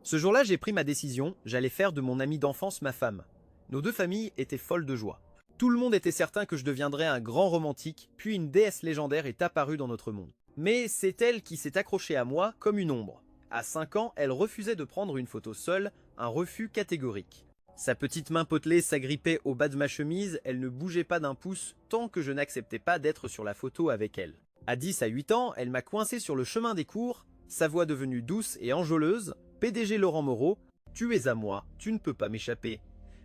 Ce jour-là, j'ai pris ma décision, j'allais faire de mon amie d'enfance ma femme. Nos deux familles étaient folles de joie. Tout le monde était certain que je deviendrais un grand romantique, puis une déesse légendaire est apparue dans notre monde. Mais c'est elle qui s'est accrochée à moi comme une ombre. À 5 ans, elle refusait de prendre une photo seule, un refus catégorique. Sa petite main potelée s'agrippait au bas de ma chemise, elle ne bougeait pas d'un pouce tant que je n'acceptais pas d'être sur la photo avec elle. À 10 à 8 ans, elle m'a coincé sur le chemin des cours, sa voix devenue douce et enjôleuse. PDG Laurent Moreau, tu es à moi, tu ne peux pas m'échapper.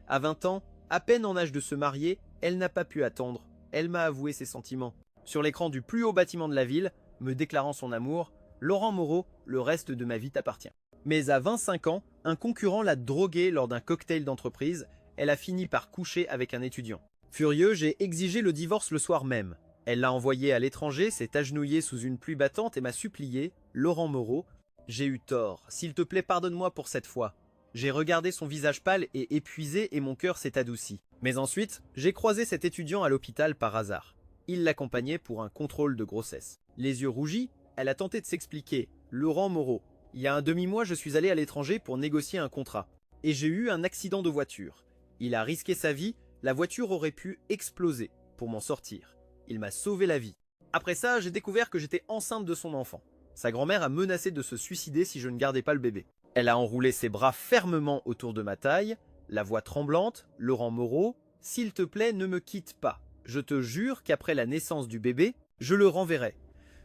À 20 ans, à peine en âge de se marier, elle n'a pas pu attendre, elle m'a avoué ses sentiments. Sur l'écran du plus haut bâtiment de la ville, me déclarant son amour, Laurent Moreau, le reste de ma vie t'appartient. Mais à 25 ans, un concurrent l'a droguée lors d'un cocktail d'entreprise, elle a fini par coucher avec un étudiant. Furieux, j'ai exigé le divorce le soir même. Elle l'a envoyé à l'étranger, s'est agenouillée sous une pluie battante et m'a supplié, Laurent Moreau, j'ai eu tort, s'il te plaît pardonne-moi pour cette fois. J'ai regardé son visage pâle et épuisé et mon cœur s'est adouci. Mais ensuite, j'ai croisé cet étudiant à l'hôpital par hasard. Il l'accompagnait pour un contrôle de grossesse. Les yeux rougis, elle a tenté de s'expliquer. Laurent Moreau, il y a un demi-mois, je suis allé à l'étranger pour négocier un contrat. Et j'ai eu un accident de voiture. Il a risqué sa vie, la voiture aurait pu exploser pour m'en sortir. Il m'a sauvé la vie. Après ça, j'ai découvert que j'étais enceinte de son enfant. Sa grand-mère a menacé de se suicider si je ne gardais pas le bébé. Elle a enroulé ses bras fermement autour de ma taille, la voix tremblante, Laurent Moreau, s'il te plaît, ne me quitte pas. Je te jure qu'après la naissance du bébé, je le renverrai.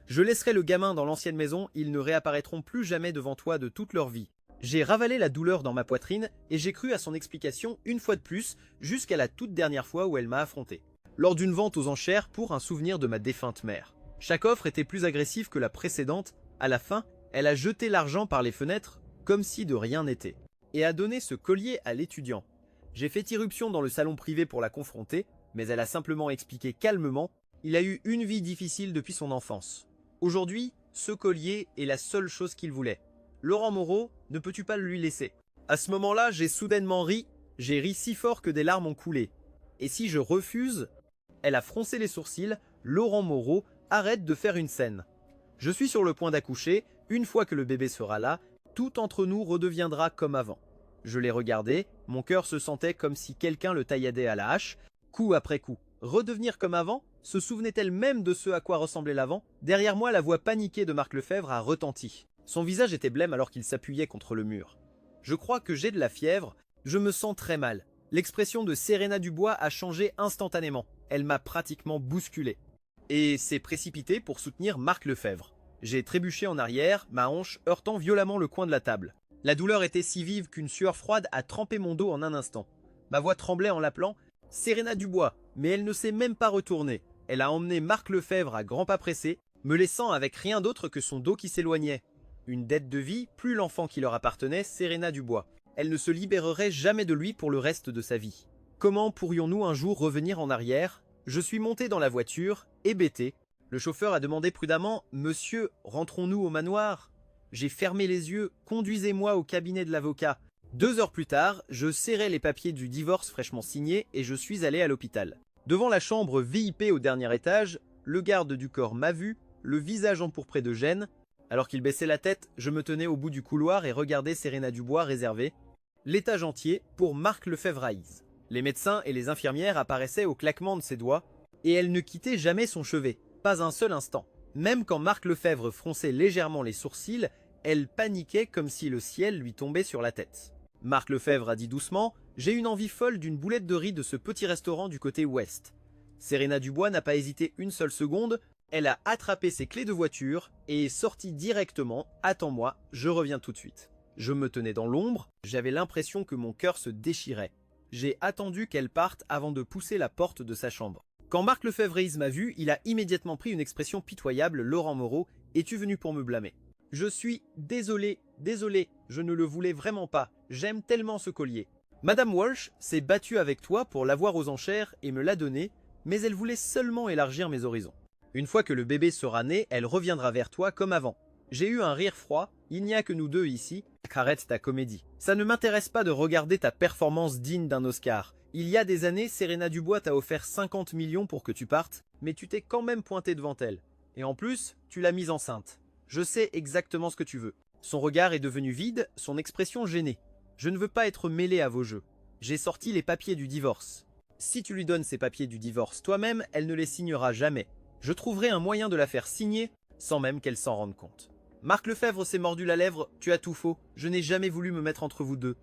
Je laisserai le gamin dans l'ancienne maison, ils ne réapparaîtront plus jamais devant toi de toute leur vie. J'ai ravalé la douleur dans ma poitrine et j'ai cru à son explication une fois de plus, jusqu'à la toute dernière fois où elle m'a affronté. Lors d'une vente aux enchères pour un souvenir de ma défunte mère. Chaque offre était plus agressive que la précédente. À la fin, elle a jeté l'argent par les fenêtres comme si de rien n'était et a donné ce collier à l'étudiant. J'ai fait irruption dans le salon privé pour la confronter, mais elle a simplement expliqué calmement « Il a eu une vie difficile depuis son enfance. Aujourd'hui, ce collier est la seule chose qu'il voulait. Laurent Moreau, ne peux-tu pas le lui laisser ?» À ce moment-là, j'ai soudainement ri. J'ai ri si fort que des larmes ont coulé. Et si je refuse? Elle a froncé les sourcils. Laurent Moreau, arrête de faire une scène. Je suis sur le point d'accoucher. Une fois que le bébé sera là, tout entre nous redeviendra comme avant. Je l'ai regardé, mon cœur se sentait comme si quelqu'un le tailladait à la hache, coup après coup. Redevenir comme avant? Se souvenait-elle même de ce à quoi ressemblait l'avant? Derrière moi, la voix paniquée de Marc Lefebvre a retenti. Son visage était blême alors qu'il s'appuyait contre le mur. Je crois que j'ai de la fièvre, je me sens très mal. L'expression de Serena Dubois a changé instantanément. Elle m'a pratiquement bousculé. Et s'est précipité pour soutenir Marc Lefebvre. J'ai trébuché en arrière, ma hanche heurtant violemment le coin de la table. La douleur était si vive qu'une sueur froide a trempé mon dos en un instant. Ma voix tremblait en l'appelant « Serena Dubois », mais elle ne s'est même pas retournée. Elle a emmené Marc Lefebvre à grands pas pressés, me laissant avec rien d'autre que son dos qui s'éloignait. Une dette de vie, plus l'enfant qui leur appartenait, Serena Dubois. Elle ne se libérerait jamais de lui pour le reste de sa vie. Comment pourrions-nous un jour revenir en arrière? Je suis monté dans la voiture, hébété. Le chauffeur a demandé prudemment « Monsieur, rentrons-nous au manoir ?» J'ai fermé les yeux, conduisez-moi au cabinet de l'avocat. 2 heures plus tard, je serrais les papiers du divorce fraîchement signés et je suis allé à l'hôpital. Devant la chambre VIP au dernier étage, le garde du corps m'a vu, le visage empourpré de gêne. Alors qu'il baissait la tête, je me tenais au bout du couloir et regardais Serena Dubois réserver l'étage entier pour Marc Lefebvre-Haïs. Les médecins et les infirmières apparaissaient au claquement de ses doigts et elle ne quittait jamais son chevet, pas un seul instant. Même quand Marc Lefebvre fronçait légèrement les sourcils, elle paniquait comme si le ciel lui tombait sur la tête. Marc Lefebvre a dit doucement « J'ai une envie folle d'une boulette de riz de ce petit restaurant du côté ouest. » Serena Dubois n'a pas hésité une seule seconde, elle a attrapé ses clés de voiture et est sortie directement « Attends-moi, je reviens tout de suite. » Je me tenais dans l'ombre, j'avais l'impression que mon cœur se déchirait. J'ai attendu qu'elle parte avant de pousser la porte de sa chambre. Quand Marc Lefebvre m'a vu, il a immédiatement pris une expression pitoyable. « Laurent Moreau, es-tu venu pour me blâmer ?» Je suis désolé, je ne le voulais vraiment pas. J'aime tellement ce collier. Madame Walsh s'est battue avec toi pour l'avoir aux enchères et me l'a donné, mais elle voulait seulement élargir mes horizons. Une fois que le bébé sera né, elle reviendra vers toi comme avant. J'ai eu un rire froid, il n'y a que nous deux ici. Arrête ta comédie. Ça ne m'intéresse pas de regarder ta performance digne d'un Oscar. Il y a des années, Serena Dubois t'a offert 50 millions pour que tu partes, mais tu t'es quand même pointé devant elle. Et en plus, tu l'as mise enceinte. Je sais exactement ce que tu veux. Son regard est devenu vide, son expression gênée. Je ne veux pas être mêlé à vos jeux. J'ai sorti les papiers du divorce. Si tu lui donnes ces papiers du divorce toi-même, elle ne les signera jamais. Je trouverai un moyen de la faire signer sans même qu'elle s'en rende compte. Marc Lefebvre s'est mordu la lèvre, tu as tout faux. Je n'ai jamais voulu me mettre entre vous deux.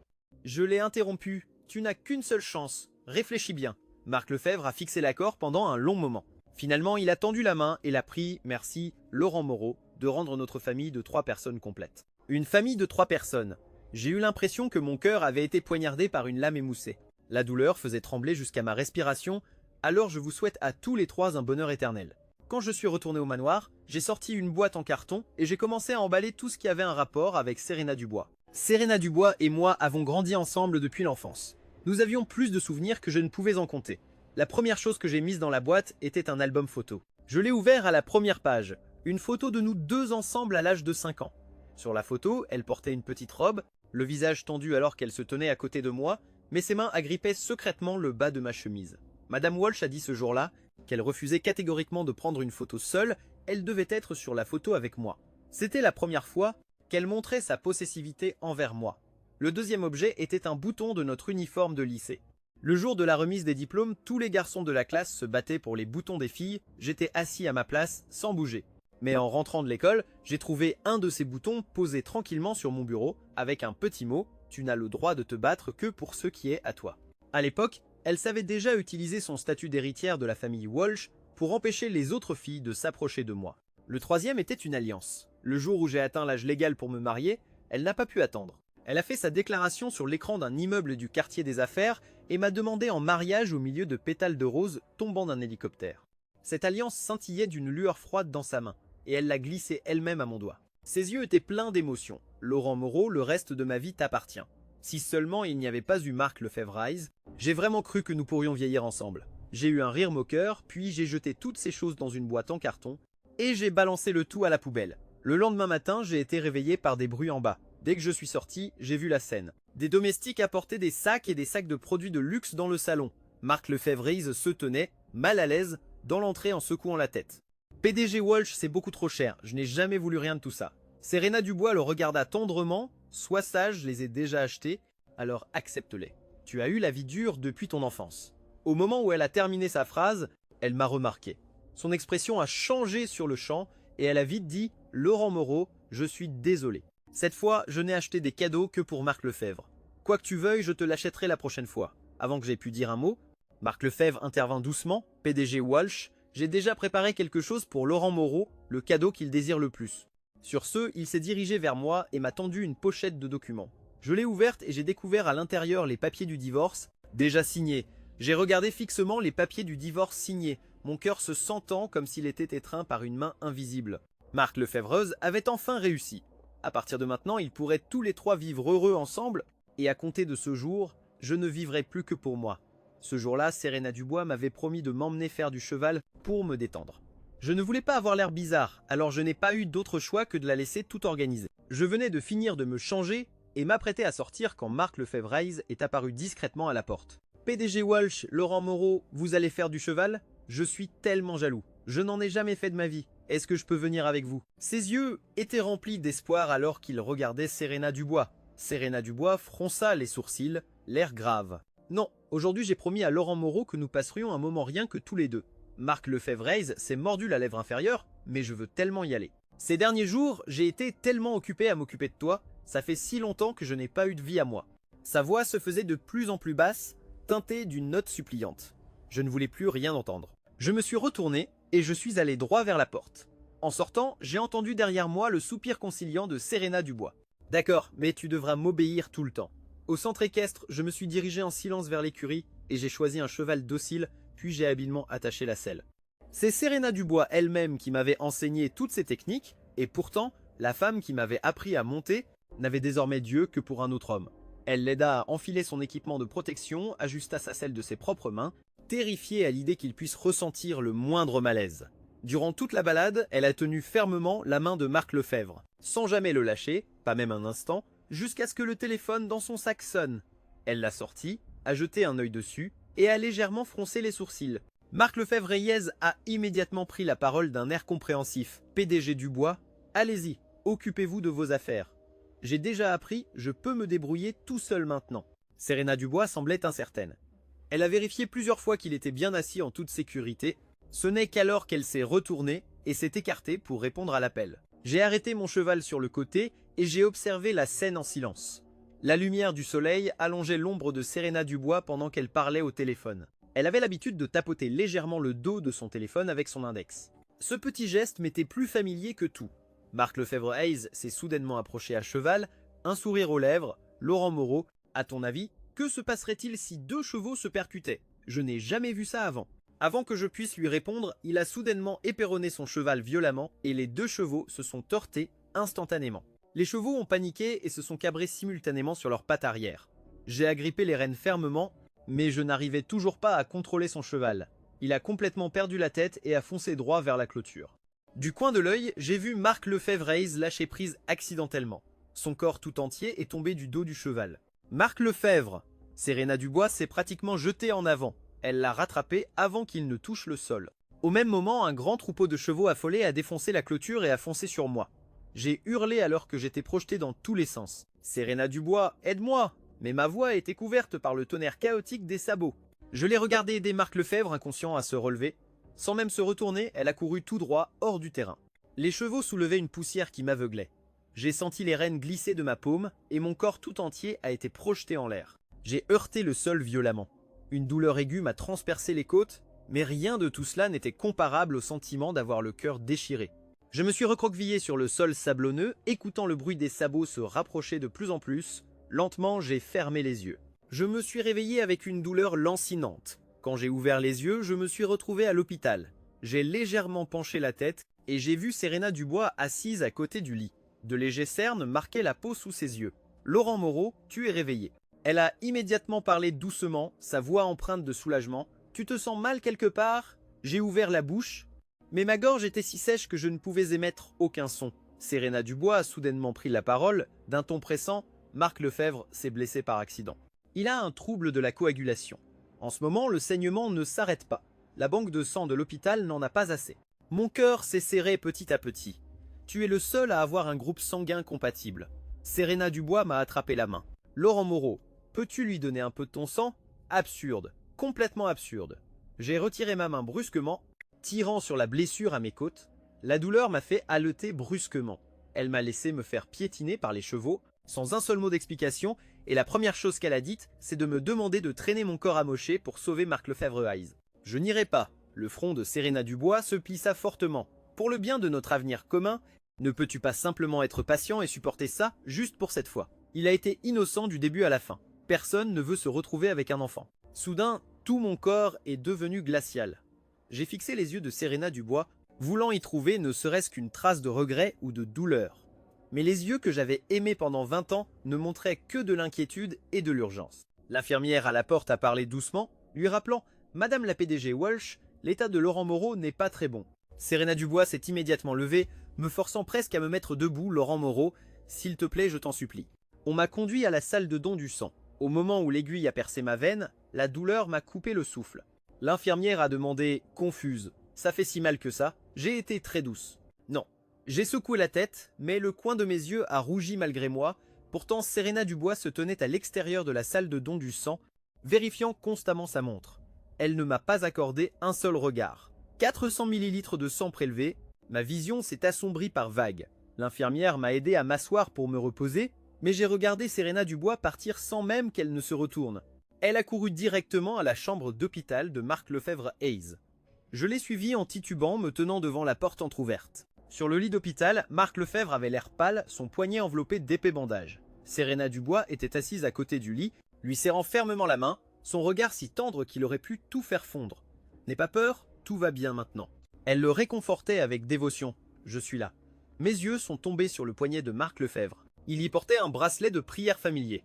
Je l'ai interrompu. Tu n'as qu'une seule chance. Réfléchis bien. Marc Lefebvre a fixé l'accord pendant un long moment. Finalement, il a tendu la main et l'a pris, merci, Laurent Moreau, de rendre notre famille de 3 personnes complète. Une famille de 3 personnes. J'ai eu l'impression que mon cœur avait été poignardé par une lame émoussée. La douleur faisait trembler jusqu'à ma respiration, alors je vous souhaite à tous les 3 un bonheur éternel. Quand je suis retourné au manoir, j'ai sorti une boîte en carton et j'ai commencé à emballer tout ce qui avait un rapport avec Serena Dubois. Serena Dubois et moi avons grandi ensemble depuis l'enfance. Nous avions plus de souvenirs que je ne pouvais en compter. La première chose que j'ai mise dans la boîte était un album photo. Je l'ai ouvert à la première page, une photo de nous 2 ensemble à l'âge de 5 ans. Sur la photo, elle portait une petite robe, le visage tendu alors qu'elle se tenait à côté de moi, mais ses mains agrippaient secrètement le bas de ma chemise. Madame Walsh a dit ce jour-là qu'elle refusait catégoriquement de prendre une photo seule, elle devait être sur la photo avec moi. C'était la première fois qu'elle montrait sa possessivité envers moi. Le deuxième objet était un bouton de notre uniforme de lycée. Le jour de la remise des diplômes, tous les garçons de la classe se battaient pour les boutons des filles, j'étais assis à ma place sans bouger. Mais en rentrant de l'école, j'ai trouvé un de ces boutons posé tranquillement sur mon bureau avec un petit mot « Tu n'as le droit de te battre que pour ce qui est à toi ». À l'époque, elle savait déjà utiliser son statut d'héritière de la famille Walsh pour empêcher les autres filles de s'approcher de moi. Le troisième était une alliance. Le jour où j'ai atteint l'âge légal pour me marier, elle n'a pas pu attendre. Elle a fait sa déclaration sur l'écran d'un immeuble du quartier des affaires et m'a demandé en mariage au milieu de pétales de rose tombant d'un hélicoptère. Cette alliance scintillait d'une lueur froide dans sa main, et elle l'a glissée elle-même à mon doigt. Ses yeux étaient pleins d'émotion. Laurent Moreau, le reste de ma vie t'appartient. Si seulement il n'y avait pas eu Marc Lefebvre, j'ai vraiment cru que nous pourrions vieillir ensemble. J'ai eu un rire moqueur, puis j'ai jeté toutes ces choses dans une boîte en carton, et j'ai balancé le tout à la poubelle. Le lendemain matin, j'ai été réveillé par des bruits en bas. Dès que je suis sorti, j'ai vu la scène. Des domestiques apportaient des sacs et des sacs de produits de luxe dans le salon. Marc Lefebvre se tenait, mal à l'aise, dans l'entrée en secouant la tête. PDG Walsh, c'est beaucoup trop cher, je n'ai jamais voulu rien de tout ça. Serena Dubois le regarda tendrement, sois sage, je les ai déjà achetés, alors accepte-les. Tu as eu la vie dure depuis ton enfance. Au moment où elle a terminé sa phrase, elle m'a remarqué. Son expression a changé sur le champ et elle a vite dit « Laurent Moreau, je suis désolé. Cette fois, je n'ai acheté des cadeaux que pour Marc Lefebvre. Quoi que tu veuilles, je te l'achèterai la prochaine fois. » Avant que j'aie pu dire un mot, Marc Lefebvre intervint doucement, PDG Walsh, j'ai déjà préparé quelque chose pour Laurent Moreau, le cadeau qu'il désire le plus. Sur ce, il s'est dirigé vers moi et m'a tendu une pochette de documents. Je l'ai ouverte et j'ai découvert à l'intérieur les papiers du divorce, déjà signés. J'ai regardé fixement les papiers du divorce signés, mon cœur se sentant comme s'il était étreint par une main invisible. Marc Lefebvre avait enfin réussi. À partir de maintenant, ils pourraient tous les 3 vivre heureux ensemble, et à compter de ce jour, je ne vivrai plus que pour moi. Ce jour-là, Serena Dubois m'avait promis de m'emmener faire du cheval pour me détendre. Je ne voulais pas avoir l'air bizarre, alors je n'ai pas eu d'autre choix que de la laisser tout organiser. Je venais de finir de me changer et m'apprêtais à sortir quand Marc Lefebvre est apparu discrètement à la porte. PDG Walsh, Laurent Moreau, vous allez faire du cheval? Je suis tellement jaloux. Je n'en ai jamais fait de ma vie. Est-ce que je peux venir avec vous? Ses yeux étaient remplis d'espoir alors qu'il regardait Serena Dubois. Serena Dubois fronça les sourcils, l'air grave. Non, aujourd'hui j'ai promis à Laurent Moreau que nous passerions un moment rien que tous les deux. Marc Lefebvre s'est mordu la lèvre inférieure, mais je veux tellement y aller. Ces derniers jours, j'ai été tellement occupé à m'occuper de toi, ça fait si longtemps que je n'ai pas eu de vie à moi. Sa voix se faisait de plus en plus basse, teintée d'une note suppliante. Je ne voulais plus rien entendre. Je me suis retourné et je suis allé droit vers la porte. En sortant, j'ai entendu derrière moi le soupir conciliant de Serena Dubois. D'accord, mais tu devras m'obéir tout le temps. Au centre équestre, je me suis dirigé en silence vers l'écurie et j'ai choisi un cheval docile, puis j'ai habilement attaché la selle. C'est Serena Dubois elle-même qui m'avait enseigné toutes ces techniques, et pourtant, la femme qui m'avait appris à monter n'avait désormais Dieu que pour un autre homme. Elle l'aida à enfiler son équipement de protection, ajusta sa selle de ses propres mains, terrifiée à l'idée qu'il puisse ressentir le moindre malaise. Durant toute la balade, elle a tenu fermement la main de Marc Lefebvre, sans jamais le lâcher, pas même un instant, jusqu'à ce que le téléphone dans son sac sonne. Elle l'a sorti, a jeté un œil dessus et a légèrement froncé les sourcils. Marc Lefebvre a immédiatement pris la parole d'un air compréhensif. PDG Dubois, allez-y, occupez-vous de vos affaires. J'ai déjà appris, je peux me débrouiller tout seul maintenant. Serena Dubois semblait incertaine. Elle a vérifié plusieurs fois qu'il était bien assis en toute sécurité. Ce n'est qu'alors qu'elle s'est retournée et s'est écartée pour répondre à l'appel. J'ai arrêté mon cheval sur le côté et j'ai observé la scène en silence. La lumière du soleil allongeait l'ombre de Serena Dubois pendant qu'elle parlait au téléphone. Elle avait l'habitude de tapoter légèrement le dos de son téléphone avec son index. Ce petit geste m'était plus familier que tout. Marc Lefebvre-Hayes s'est soudainement approché à cheval, un sourire aux lèvres. Laurent Moreau, à ton avis, que se passerait-il si 2 chevaux se percutaient? Je n'ai jamais vu ça avant. Avant que je puisse lui répondre, il a soudainement éperonné son cheval violemment et les 2 chevaux se sont heurtés instantanément. Les chevaux ont paniqué et se sont cabrés simultanément sur leurs pattes arrière. J'ai agrippé les rênes fermement, mais je n'arrivais toujours pas à contrôler son cheval. Il a complètement perdu la tête et a foncé droit vers la clôture. Du coin de l'œil, j'ai vu Marc Lefebvre-Hayes lâcher prise accidentellement. Son corps tout entier est tombé du dos du cheval. Marc Lefebvre! Serena Dubois s'est pratiquement jetée en avant. Elle l'a rattrapé avant qu'il ne touche le sol. Au même moment, un grand troupeau de chevaux affolés a défoncé la clôture et a foncé sur moi. J'ai hurlé alors que j'étais projeté dans tous les sens. « Serena Dubois, aide-moi » Mais ma voix était couverte par le tonnerre chaotique des sabots. Je l'ai regardé aider Marc Lefebvre, inconscient, à se relever. Sans même se retourner, elle a couru tout droit hors du terrain. Les chevaux soulevaient une poussière qui m'aveuglait. J'ai senti les rênes glisser de ma paume et mon corps tout entier a été projeté en l'air. J'ai heurté le sol violemment. Une douleur aiguë m'a transpercé les côtes, mais rien de tout cela n'était comparable au sentiment d'avoir le cœur déchiré. Je me suis recroquevillé sur le sol sablonneux, écoutant le bruit des sabots se rapprocher de plus en plus. Lentement, j'ai fermé les yeux. Je me suis réveillé avec une douleur lancinante. Quand j'ai ouvert les yeux, je me suis retrouvé à l'hôpital. J'ai légèrement penché la tête et j'ai vu Serena Dubois assise à côté du lit. De légers cernes marquaient la peau sous ses yeux. « Laurent Moreau, tu es réveillé. » Elle a immédiatement parlé doucement, sa voix empreinte de soulagement. « Tu te sens mal quelque part ?» J'ai ouvert la bouche, mais ma gorge était si sèche que je ne pouvais émettre aucun son. Serena Dubois a soudainement pris la parole, d'un ton pressant. Marc Lefebvre s'est blessé par accident. Il a un trouble de la coagulation. En ce moment, le saignement ne s'arrête pas. La banque de sang de l'hôpital n'en a pas assez. Mon cœur s'est serré petit à petit. Tu es le seul à avoir un groupe sanguin compatible. Serena Dubois m'a attrapé la main. Laurent Moreau, peux-tu lui donner un peu de ton sang? Absurde, complètement absurde. J'ai retiré ma main brusquement, tirant sur la blessure à mes côtes. La douleur m'a fait haleter brusquement. Elle m'a laissé me faire piétiner par les chevaux, sans un seul mot d'explication, et la première chose qu'elle a dite, c'est de me demander de traîner mon corps amoché pour sauver Marc Lefebvre-Hayes. Je n'irai pas. Le front de Serena Dubois se plissa fortement. Pour le bien de notre avenir commun, ne peux-tu pas simplement être patient et supporter ça, juste pour cette fois? Il a été innocent du début à la fin. Personne ne veut se retrouver avec un enfant. Soudain, tout mon corps est devenu glacial. J'ai fixé les yeux de Serena Dubois, voulant y trouver ne serait-ce qu'une trace de regret ou de douleur. Mais les yeux que j'avais aimés pendant 20 ans ne montraient que de l'inquiétude et de l'urgence. L'infirmière à la porte a parlé doucement, lui rappelant « Madame la PDG Walsh, l'état de Laurent Moreau n'est pas très bon. » Serena Dubois s'est immédiatement levée, me forçant presque à me mettre debout. « Laurent Moreau, s'il te plaît, je t'en supplie. » On m'a conduit à la salle de don du sang. Au moment où l'aiguille a percé ma veine, la douleur m'a coupé le souffle. L'infirmière a demandé, confuse « Ça fait si mal que ça ?» J'ai été très douce. Non. J'ai secoué la tête, mais le coin de mes yeux a rougi malgré moi. Pourtant, Serena Dubois se tenait à l'extérieur de la salle de don du sang, vérifiant constamment sa montre. Elle ne m'a pas accordé un seul regard. 400 ml de sang prélevés, ma vision s'est assombrie par vagues. L'infirmière m'a aidé à m'asseoir pour me reposer, mais j'ai regardé Serena Dubois partir sans même qu'elle ne se retourne. Elle a couru directement à la chambre d'hôpital de Marc Lefebvre-Hayes. Je l'ai suivie en titubant, me tenant devant la porte entr'ouverte. Sur le lit d'hôpital, Marc Lefebvre avait l'air pâle, son poignet enveloppé d'épais bandages. Serena Dubois était assise à côté du lit, lui serrant fermement la main, son regard si tendre qu'il aurait pu tout faire fondre. « N'aie pas peur, tout va bien maintenant. » Elle le réconfortait avec dévotion. « Je suis là. » Mes yeux sont tombés sur le poignet de Marc Lefebvre. Il y portait un bracelet de prière familier.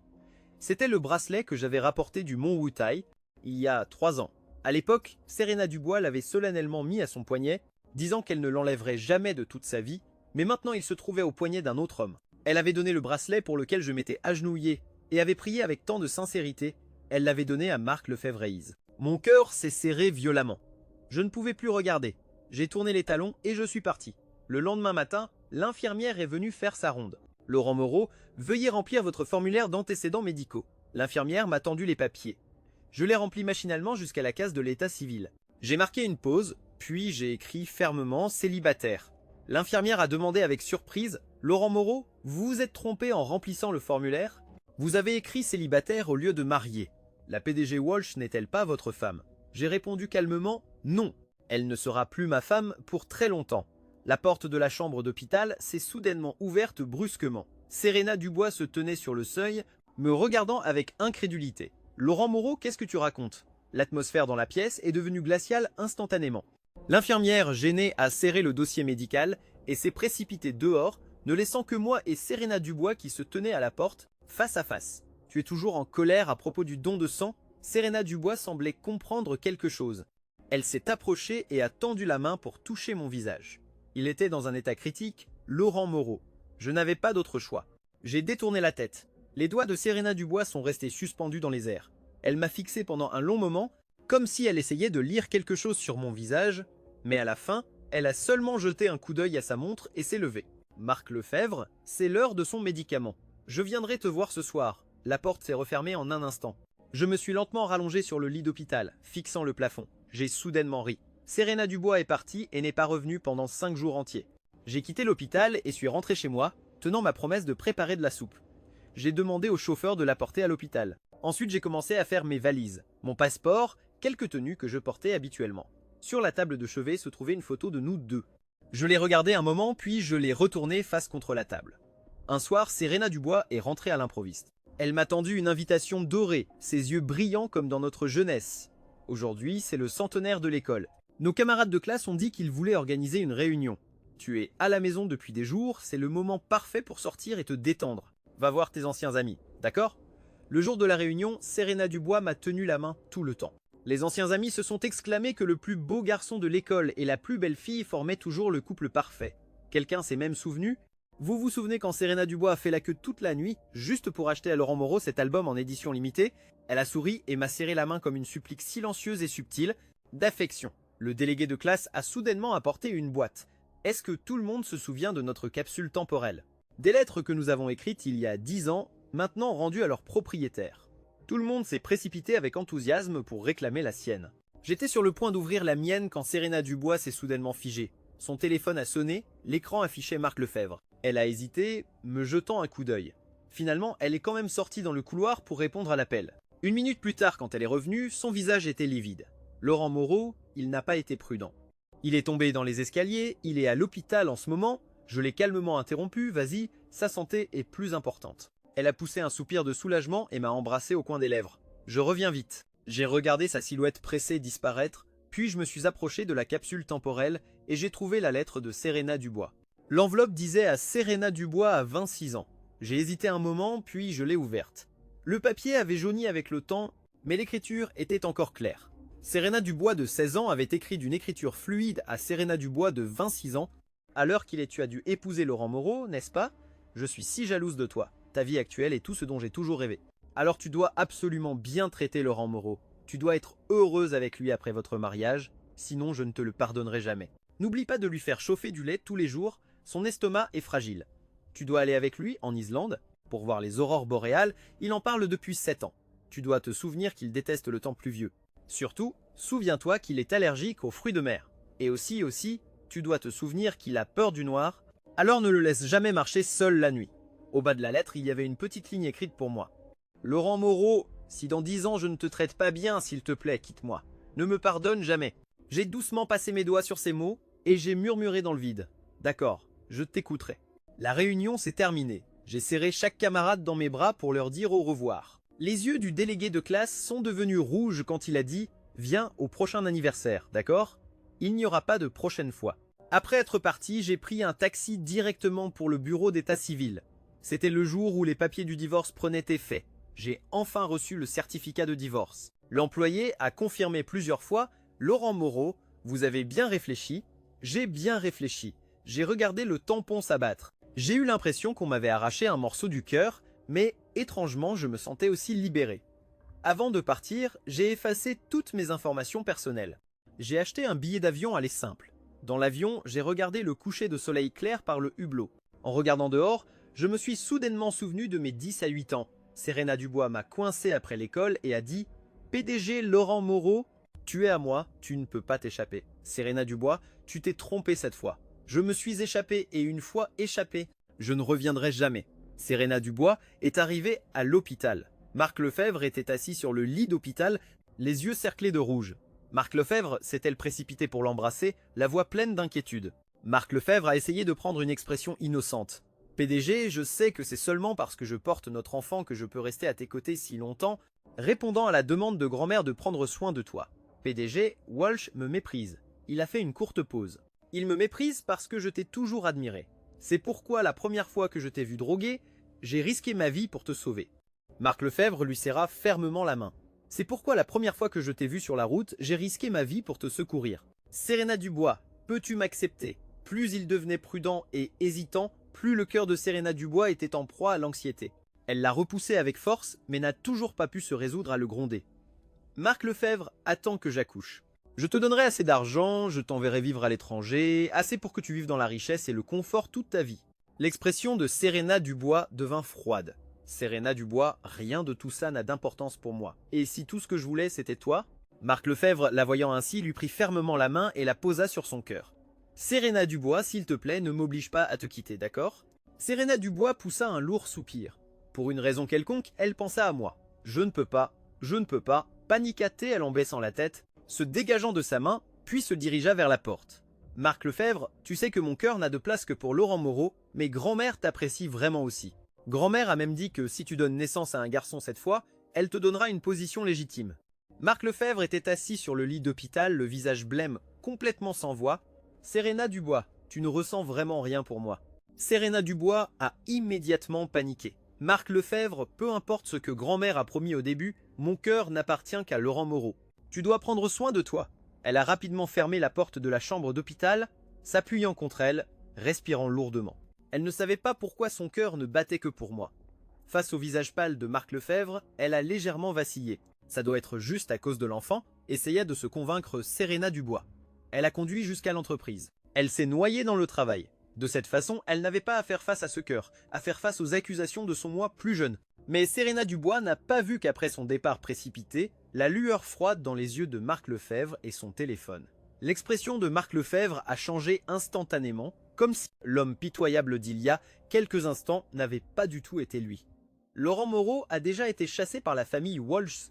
C'était le bracelet que j'avais rapporté du mont Wutai il y a 3 ans. À l'époque, Serena Dubois l'avait solennellement mis à son poignet, disant qu'elle ne l'enlèverait jamais de toute sa vie, mais maintenant il se trouvait au poignet d'un autre homme. Elle avait donné le bracelet pour lequel je m'étais agenouillé et avait prié avec tant de sincérité. Elle l'avait donné à Marc Lefebvre-Hayes. Mon cœur s'est serré violemment. Je ne pouvais plus regarder. J'ai tourné les talons et je suis parti. Le lendemain matin, l'infirmière est venue faire sa ronde. Laurent Moreau, veuillez remplir votre formulaire d'antécédents médicaux. L'infirmière m'a tendu les papiers. Je les remplis machinalement jusqu'à la case de l'état civil. J'ai marqué une pause, puis j'ai écrit fermement célibataire. L'infirmière a demandé avec surprise « Laurent Moreau, vous vous êtes trompé en remplissant le formulaire? Vous avez écrit célibataire au lieu de marié. La PDG Walsh n'est-elle pas votre femme ?» J'ai répondu calmement « Non, elle ne sera plus ma femme pour très longtemps. » La porte de la chambre d'hôpital s'est soudainement ouverte brusquement. Serena Dubois se tenait sur le seuil, me regardant avec incrédulité. « Laurent Moreau, qu'est-ce que tu racontes ?» L'atmosphère dans la pièce est devenue glaciale instantanément. L'infirmière, gênée, a serré le dossier médical et s'est précipitée dehors, ne laissant que moi et Serena Dubois qui se tenaient à la porte, face à face. « Tu es toujours en colère à propos du don de sang ?» Serena Dubois semblait comprendre quelque chose. Elle s'est approchée et a tendu la main pour toucher mon visage. Il était dans un état critique, Laurent Moreau. Je n'avais pas d'autre choix. J'ai détourné la tête. Les doigts de Serena Dubois sont restés suspendus dans les airs. Elle m'a fixé pendant un long moment, comme si elle essayait de lire quelque chose sur mon visage, mais à la fin, elle a seulement jeté un coup d'œil à sa montre et s'est levée. Marc Lefebvre, c'est l'heure de son médicament. Je viendrai te voir ce soir. La porte s'est refermée en un instant. Je me suis lentement rallongé sur le lit d'hôpital, fixant le plafond. J'ai soudainement ri. Serena Dubois est partie et n'est pas revenue pendant 5 jours entiers. J'ai quitté l'hôpital et suis rentré chez moi, tenant ma promesse de préparer de la soupe. J'ai demandé au chauffeur de la porter à l'hôpital. Ensuite, j'ai commencé à faire mes valises, mon passeport, quelques tenues que je portais habituellement. Sur la table de chevet se trouvait une photo de nous deux. Je l'ai regardée un moment, puis je l'ai retournée face contre la table. Un soir, Serena Dubois est rentrée à l'improviste. Elle m'a tendu une invitation dorée, ses yeux brillants comme dans notre jeunesse. Aujourd'hui, c'est le centenaire de l'école. Nos camarades de classe ont dit qu'ils voulaient organiser une réunion. Tu es à la maison depuis des jours, c'est le moment parfait pour sortir et te détendre. Va voir tes anciens amis, d'accord ? Le jour de la réunion, Serena Dubois m'a tenu la main tout le temps. Les anciens amis se sont exclamés que le plus beau garçon de l'école et la plus belle fille formaient toujours le couple parfait. Quelqu'un s'est même souvenu. Vous vous souvenez quand Serena Dubois a fait la queue toute la nuit, juste pour acheter à Laurent Moreau cet album en édition limitée? Elle a souri et m'a serré la main comme une supplique silencieuse et subtile, d'affection. Le délégué de classe a soudainement apporté une boîte. Est-ce que tout le monde se souvient de notre capsule temporelle? Des lettres que nous avons écrites il y a 10 ans, maintenant rendues à leur propriétaire. Tout le monde s'est précipité avec enthousiasme pour réclamer la sienne. J'étais sur le point d'ouvrir la mienne quand Serena Dubois s'est soudainement figée. Son téléphone a sonné, l'écran affichait Marc Lefebvre. Elle a hésité, me jetant un coup d'œil. Finalement, elle est quand même sortie dans le couloir pour répondre à l'appel. 1 minute plus tard, quand elle est revenue, son visage était livide. Laurent Moreau, il n'a pas été prudent. Il est tombé dans les escaliers, il est à l'hôpital en ce moment. Je l'ai calmement interrompu, vas-y, sa santé est plus importante. Elle a poussé un soupir de soulagement et m'a embrassé au coin des lèvres. Je reviens vite. J'ai regardé sa silhouette pressée disparaître, puis je me suis approché de la capsule temporelle et j'ai trouvé la lettre de Serena Dubois. L'enveloppe disait à Serena Dubois à 26 ans. J'ai hésité un moment, puis je l'ai ouverte. Le papier avait jauni avec le temps, mais l'écriture était encore claire. Serena Dubois de 16 ans avait écrit d'une écriture fluide à Serena Dubois de 26 ans. À l'heure tu as dû épouser Laurent Moreau, n'est-ce pas? Je suis si jalouse de toi. Ta vie actuelle est tout ce dont j'ai toujours rêvé. Alors tu dois absolument bien traiter Laurent Moreau. Tu dois être heureuse avec lui après votre mariage, sinon je ne te le pardonnerai jamais. N'oublie pas de lui faire chauffer du lait tous les jours, son estomac est fragile. Tu dois aller avec lui en Islande pour voir les aurores boréales, il en parle depuis 7 ans. Tu dois te souvenir qu'il déteste le temps pluvieux. Surtout, souviens-toi qu'il est allergique aux fruits de mer. Et aussi, tu dois te souvenir qu'il a peur du noir, alors ne le laisse jamais marcher seul la nuit. Au bas de la lettre, il y avait une petite ligne écrite pour moi. Laurent Moreau, si dans 10 ans je ne te traite pas bien, s'il te plaît, quitte-moi. Ne me pardonne jamais. J'ai doucement passé mes doigts sur ces mots et j'ai murmuré dans le vide. D'accord, je t'écouterai. La réunion s'est terminée. J'ai serré chaque camarade dans mes bras pour leur dire au revoir. Les yeux du délégué de classe sont devenus rouges quand il a dit « Viens au prochain anniversaire, d'accord ? Il n'y aura pas de prochaine fois. » Après être parti, j'ai pris un taxi directement pour le bureau d'état civil. C'était le jour où les papiers du divorce prenaient effet. J'ai enfin reçu le certificat de divorce. L'employé a confirmé plusieurs fois « Laurent Moreau, vous avez bien réfléchi ?» J'ai bien réfléchi. J'ai regardé le tampon s'abattre. J'ai eu l'impression qu'on m'avait arraché un morceau du cœur, mais étrangement, je me sentais aussi libéré. Avant de partir, j'ai effacé toutes mes informations personnelles. J'ai acheté un billet d'avion aller simple. Dans l'avion, j'ai regardé le coucher de soleil clair par le hublot. En regardant dehors, Je me suis soudainement souvenu de mes 10 à 8 ans. Serena Dubois m'a coincé après l'école et a dit « PDG Laurent Moreau, tu es à moi, tu ne peux pas t'échapper. Serena Dubois, tu t'es trompé cette fois. Je me suis échappé et une fois échappé, je ne reviendrai jamais. » Serena Dubois est arrivée à l'hôpital. Marc Lefebvre était assis sur le lit d'hôpital, les yeux cerclés de rouge. Marc Lefebvre s'est-elle précipité pour l'embrasser, la voix pleine d'inquiétude. Marc Lefebvre a essayé de prendre une expression innocente. « PDG, je sais que c'est seulement parce que je porte notre enfant que je peux rester à tes côtés si longtemps, répondant à la demande de grand-mère de prendre soin de toi. PDG, Walsh me méprise. » Il a fait une courte pause. « Il me méprise parce que je t'ai toujours admiré. C'est pourquoi la première fois que je t'ai vu drogué, j'ai risqué ma vie pour te sauver. » Marc Lefebvre lui serra fermement la main. « C'est pourquoi la première fois que je t'ai vu sur la route, j'ai risqué ma vie pour te secourir. Serena Dubois, peux-tu m'accepter ?» Plus il devenait prudent et hésitant, plus le cœur de Serena Dubois était en proie à l'anxiété. Elle l'a repoussé avec force, mais n'a toujours pas pu se résoudre à le gronder. « Marc Lefebvre, attends que j'accouche. Je te donnerai assez d'argent, je t'enverrai vivre à l'étranger, assez pour que tu vives dans la richesse et le confort toute ta vie. » L'expression de Serena Dubois devint froide. « Serena Dubois, rien de tout ça n'a d'importance pour moi. Et si tout ce que je voulais, c'était toi ?» Marc Lefebvre, la voyant ainsi, lui prit fermement la main et la posa sur son cœur. « Serena Dubois, s'il te plaît, ne m'oblige pas à te quitter, d'accord ?» Serena Dubois poussa un lourd soupir. Pour une raison quelconque, elle pensa à moi. « Je ne peux pas, je ne peux pas. » Paniquait-elle en baissant la tête, se dégageant de sa main, puis se dirigea vers la porte. « Marc Lefebvre, tu sais que mon cœur n'a de place que pour Laurent Moreau, mais grand-mère t'apprécie vraiment aussi. Grand-mère a même dit que si tu donnes naissance à un garçon cette fois, elle te donnera une position légitime. » Marc Lefebvre était assis sur le lit d'hôpital, le visage blême, complètement sans voix. « Serena Dubois, tu ne ressens vraiment rien pour moi. » Serena Dubois a immédiatement paniqué. « Marc Lefebvre, peu importe ce que grand-mère a promis au début, mon cœur n'appartient qu'à Laurent Moreau. Tu dois prendre soin de toi. » Elle a rapidement fermé la porte de la chambre d'hôpital, s'appuyant contre elle, respirant lourdement. Elle ne savait pas pourquoi son cœur ne battait que pour moi. Face au visage pâle de Marc Lefebvre, elle a légèrement vacillé. Ça doit être juste à cause de l'enfant, essaya de se convaincre Serena Dubois. Elle a conduit jusqu'à l'entreprise. Elle s'est noyée dans le travail. De cette façon, elle n'avait pas à faire face à ce cœur, à faire face aux accusations de son moi plus jeune. Mais Serena Dubois n'a pas vu qu'après son départ précipité, la lueur froide dans les yeux de Marc Lefebvre et son téléphone. L'expression de Marc Lefebvre a changé instantanément, comme si l'homme pitoyable d'il y a quelques instants n'avait pas du tout été lui. Laurent Moreau a déjà été chassé par la famille Walsh.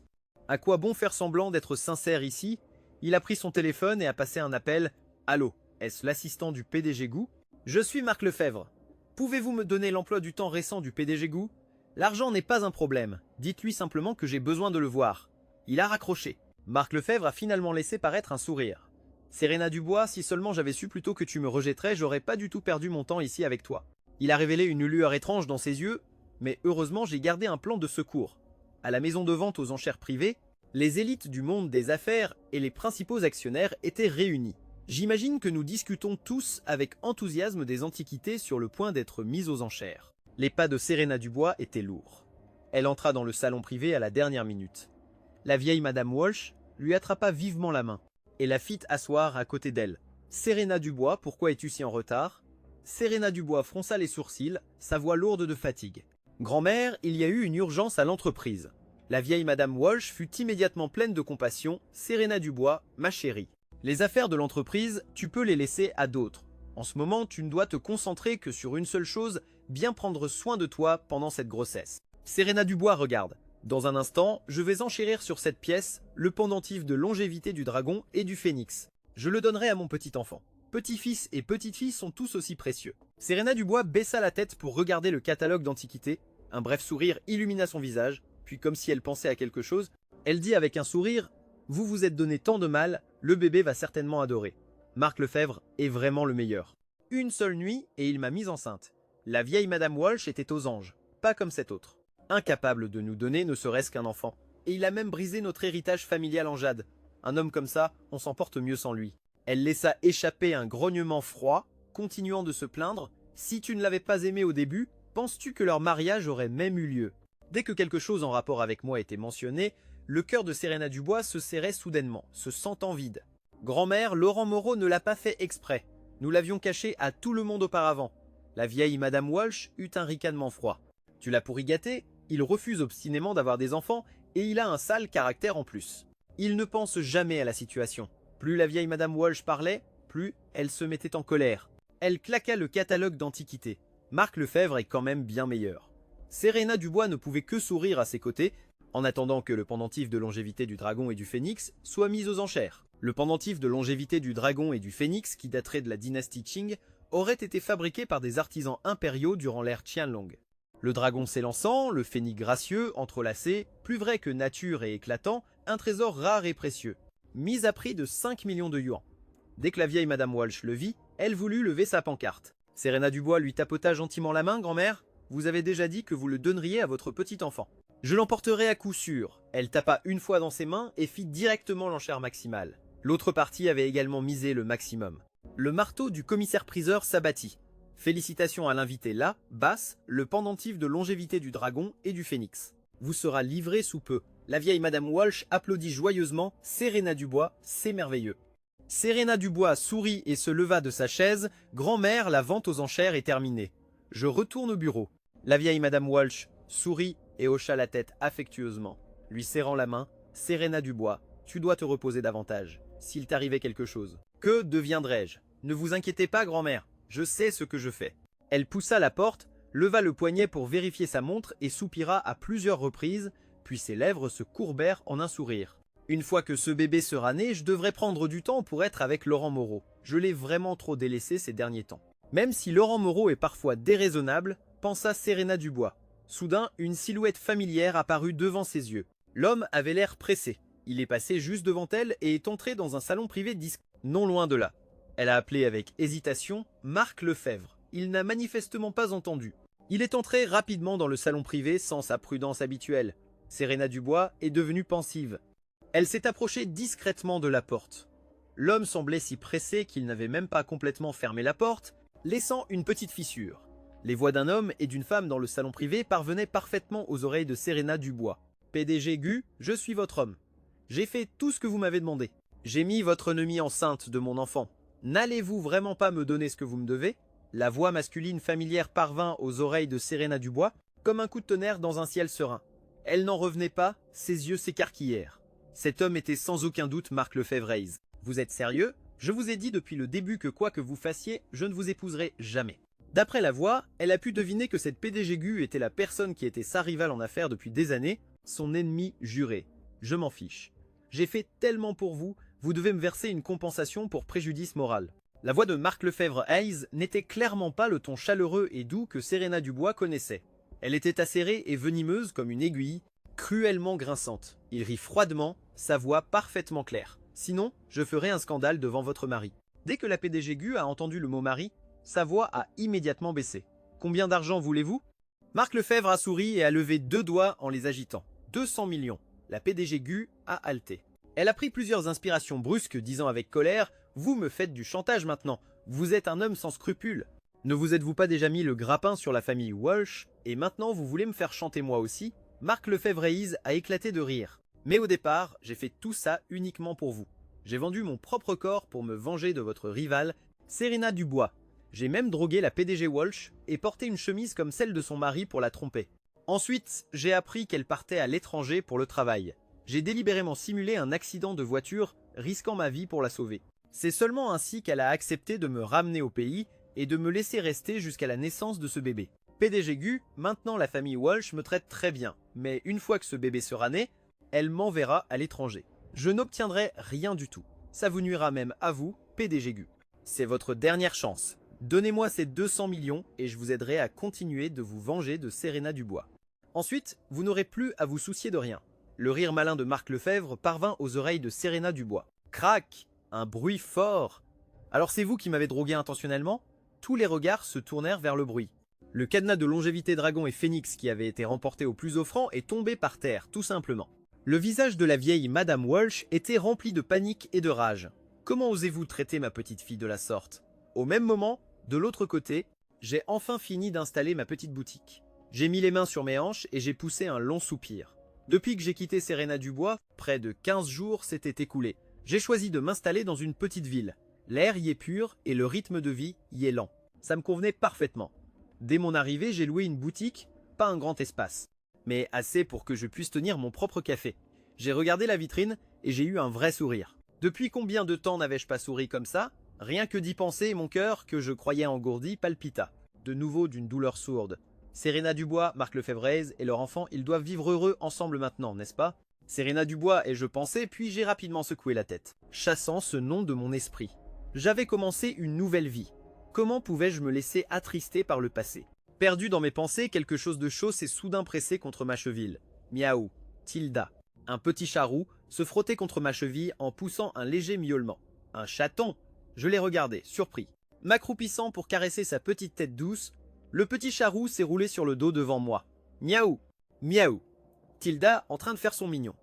À quoi bon faire semblant d'être sincère ici? Il a pris son téléphone et a passé un appel. « Allô, est-ce l'assistant du PDG Gou? Je suis Marc Lefebvre. Pouvez-vous me donner l'emploi du temps récent du PDG Gou? L'argent n'est pas un problème. Dites-lui simplement que j'ai besoin de le voir. » Il a raccroché. Marc Lefebvre a finalement laissé paraître un sourire. « Serena Dubois, si seulement j'avais su plus tôt que tu me rejetterais, j'aurais pas du tout perdu mon temps ici avec toi. » Il a révélé une lueur étrange dans ses yeux, mais heureusement j'ai gardé un plan de secours. À la maison de vente aux enchères privées, les élites du monde des affaires et les principaux actionnaires étaient réunis. J'imagine que nous discutons tous avec enthousiasme des antiquités sur le point d'être mises aux enchères. Les pas de Serena Dubois étaient lourds. Elle entra dans le salon privé à la dernière minute. La vieille Madame Walsh lui attrapa vivement la main et la fit asseoir à côté d'elle. « Serena Dubois, pourquoi es-tu si en retard ?» Serena Dubois fronça les sourcils, sa voix lourde de fatigue. « Grand-mère, il y a eu une urgence à l'entreprise. » La vieille Madame Walsh fut immédiatement pleine de compassion. « Serena Dubois, ma chérie. Les affaires de l'entreprise, tu peux les laisser à d'autres. En ce moment, tu ne dois te concentrer que sur une seule chose, bien prendre soin de toi pendant cette grossesse. » Serena Dubois regarde. Dans un instant, je vais enchérir sur cette pièce le pendentif de longévité du dragon et du phénix. Je le donnerai à mon petit-enfant. Petit-fils et petite-fille sont tous aussi précieux. Serena Dubois baissa la tête pour regarder le catalogue d'antiquités. Un bref sourire illumina son visage, puis comme si elle pensait à quelque chose, elle dit avec un sourire « Vous vous êtes donné tant de mal, le bébé va certainement adorer. Marc Lefebvre est vraiment le meilleur. Une seule nuit et il m'a mise enceinte. La vieille Madame Walsh était aux anges, pas comme cet autre. Incapable de nous donner ne serait-ce qu'un enfant. Et il a même brisé notre héritage familial en jade. Un homme comme ça, on s'en porte mieux sans lui. » Elle laissa échapper un grognement froid, continuant de se plaindre. « Si tu ne l'avais pas aimé au début, penses-tu que leur mariage aurait même eu lieu ?» Dès que quelque chose en rapport avec moi était mentionné, le cœur de Serena Dubois se serrait soudainement, se sentant vide. « Grand-mère, Laurent Moreau ne l'a pas fait exprès. Nous l'avions caché à tout le monde auparavant. La vieille Madame Walsh eut un ricanement froid. Tu l'as pourri gâté, il refuse obstinément d'avoir des enfants et il a un sale caractère en plus. Il ne pense jamais à la situation. Plus la vieille Madame Walsh parlait, plus elle se mettait en colère. Elle claqua le catalogue d'antiquités. Marc Lefebvre est quand même bien meilleur. Serena Dubois ne pouvait que sourire à ses côtés, en attendant que le pendentif de longévité du dragon et du phénix soit mis aux enchères. Le pendentif de longévité du dragon et du phénix, qui daterait de la dynastie Qing, aurait été fabriqué par des artisans impériaux durant l'ère Qianlong. Le dragon s'élançant, le phénix gracieux, entrelacé, plus vrai que nature et éclatant, un trésor rare et précieux, mis à prix de 5 millions de yuans. Dès que la vieille Madame Walsh le vit, elle voulut lever sa pancarte. Serena Dubois lui tapota gentiment la main. « Grand-mère, vous avez déjà dit que vous le donneriez à votre petit enfant. »« Je l'emporterai à coup sûr. » Elle tapa une fois dans ses mains et fit directement l'enchère maximale. L'autre partie avait également misé le maximum. Le marteau du commissaire-priseur s'abattit. Félicitations à l'invité là, basse, le pendentif de longévité du dragon et du phénix. Vous sera livré sous peu. La vieille Madame Walsh applaudit joyeusement. Serena Dubois, c'est merveilleux. Serena Dubois sourit et se leva de sa chaise. Grand-mère, la vente aux enchères est terminée. Je retourne au bureau. La vieille Madame Walsh sourit et hocha la tête affectueusement, lui serrant la main. Serena Dubois, tu dois te reposer davantage. S'il t'arrivait quelque chose. Que deviendrais-je? Ne vous inquiétez pas, grand-mère. Je sais ce que je fais. Elle poussa la porte, leva le poignet pour vérifier sa montre et soupira à plusieurs reprises, puis ses lèvres se courbèrent en un sourire. Une fois que ce bébé sera né, je devrais prendre du temps pour être avec Laurent Moreau. Je l'ai vraiment trop délaissé ces derniers temps. Même si Laurent Moreau est parfois déraisonnable, pensa Serena Dubois. Soudain, une silhouette familière apparut devant ses yeux. L'homme avait l'air pressé. Il est passé juste devant elle et est entré dans un salon privé discret, non loin de là. Elle a appelé avec hésitation Marc Lefebvre. Il n'a manifestement pas entendu. Il est entré rapidement dans le salon privé sans sa prudence habituelle. Serena Dubois est devenue pensive. Elle s'est approchée discrètement de la porte. L'homme semblait si pressé qu'il n'avait même pas complètement fermé la porte, laissant une petite fissure. Les voix d'un homme et d'une femme dans le salon privé parvenaient parfaitement aux oreilles de Serena Dubois. « PDG Gu, je suis votre homme. J'ai fait tout ce que vous m'avez demandé. J'ai mis votre ennemie enceinte de mon enfant. N'allez-vous vraiment pas me donner ce que vous me devez ?» La voix masculine familière parvint aux oreilles de Serena Dubois comme un coup de tonnerre dans un ciel serein. Elle n'en revenait pas, ses yeux s'écarquillèrent. Cet homme était sans aucun doute Marc Lefebvre. « Vous êtes sérieux? Je vous ai dit depuis le début que quoi que vous fassiez, je ne vous épouserai jamais. » D'après la voix, elle a pu deviner que cette PDG Gu était la personne qui était sa rivale en affaires depuis des années, son ennemi juré. Je m'en fiche. J'ai fait tellement pour vous, vous devez me verser une compensation pour préjudice moral. La voix de Marc Lefebvre Hayes n'était clairement pas le ton chaleureux et doux que Serena Dubois connaissait. Elle était acérée et venimeuse comme une aiguille, cruellement grinçante. Il rit froidement, sa voix parfaitement claire. Sinon, je ferai un scandale devant votre mari. Dès que la PDG Gu a entendu le mot mari, sa voix a immédiatement baissé. Combien d'argent voulez-vous? Marc Lefebvre a souri et a levé 2 doigts en les agitant. 200 millions. La PDG Gu a halté. Elle a pris plusieurs inspirations brusques, disant avec colère « Vous me faites du chantage maintenant. Vous êtes un homme sans scrupules. Ne vous êtes-vous pas déjà mis le grappin sur la famille Walsh et maintenant vous voulez me faire chanter moi aussi ?» Marc Lefebvre Hayes a éclaté de rire. Mais au départ, j'ai fait tout ça uniquement pour vous. J'ai vendu mon propre corps pour me venger de votre rivale, Serena Dubois. J'ai même drogué la PDG Walsh et porté une chemise comme celle de son mari pour la tromper. Ensuite, j'ai appris qu'elle partait à l'étranger pour le travail. J'ai délibérément simulé un accident de voiture, risquant ma vie pour la sauver. C'est seulement ainsi qu'elle a accepté de me ramener au pays et de me laisser rester jusqu'à la naissance de ce bébé. PDG Gu, maintenant la famille Walsh me traite très bien, mais une fois que ce bébé sera né, elle m'enverra à l'étranger. Je n'obtiendrai rien du tout. Ça vous nuira même à vous, PDG Gu. C'est votre dernière chance. Donnez-moi ces 200 millions et je vous aiderai à continuer de vous venger de Serena Dubois. Ensuite, vous n'aurez plus à vous soucier de rien. Le rire malin de Marc Lefebvre parvint aux oreilles de Serena Dubois. Crac! Un bruit fort. Alors c'est vous qui m'avez drogué intentionnellement? Tous les regards se tournèrent vers le bruit. Le cadenas de longévité dragon et phénix qui avait été remporté au plus offrant est tombé par terre, tout simplement. Le visage de la vieille Madame Walsh était rempli de panique et de rage. Comment osez-vous traiter ma petite fille de la sorte? Au même moment, de l'autre côté, j'ai enfin fini d'installer ma petite boutique. J'ai mis les mains sur mes hanches et j'ai poussé un long soupir. Depuis que j'ai quitté Serena Dubois, près de 15 jours s'étaient écoulés. J'ai choisi de m'installer dans une petite ville. L'air y est pur et le rythme de vie y est lent. Ça me convenait parfaitement. Dès mon arrivée, j'ai loué une boutique, pas un grand espace, mais assez pour que je puisse tenir mon propre café. J'ai regardé la vitrine et j'ai eu un vrai sourire. Depuis combien de temps n'avais-je pas souri comme ça? Rien que d'y penser, mon cœur, que je croyais engourdi, palpita. De nouveau d'une douleur sourde. Serena Dubois, Marc Lefebvre et leur enfant, ils doivent vivre heureux ensemble maintenant, n'est-ce pas? Serena Dubois, et je pensais, puis j'ai rapidement secoué la tête, chassant ce nom de mon esprit. J'avais commencé une nouvelle vie. Comment pouvais-je me laisser attrister par le passé? Perdu dans mes pensées, quelque chose de chaud s'est soudain pressé contre ma cheville. Miaou, Tilda. Un petit chat roux se frottait contre ma cheville en poussant un léger miaulement. Un chaton? Je l'ai regardé, surpris. M'accroupissant pour caresser sa petite tête douce, le petit chat roux s'est roulé sur le dos devant moi. Miaou, miaou. Tilda en train de faire son mignon.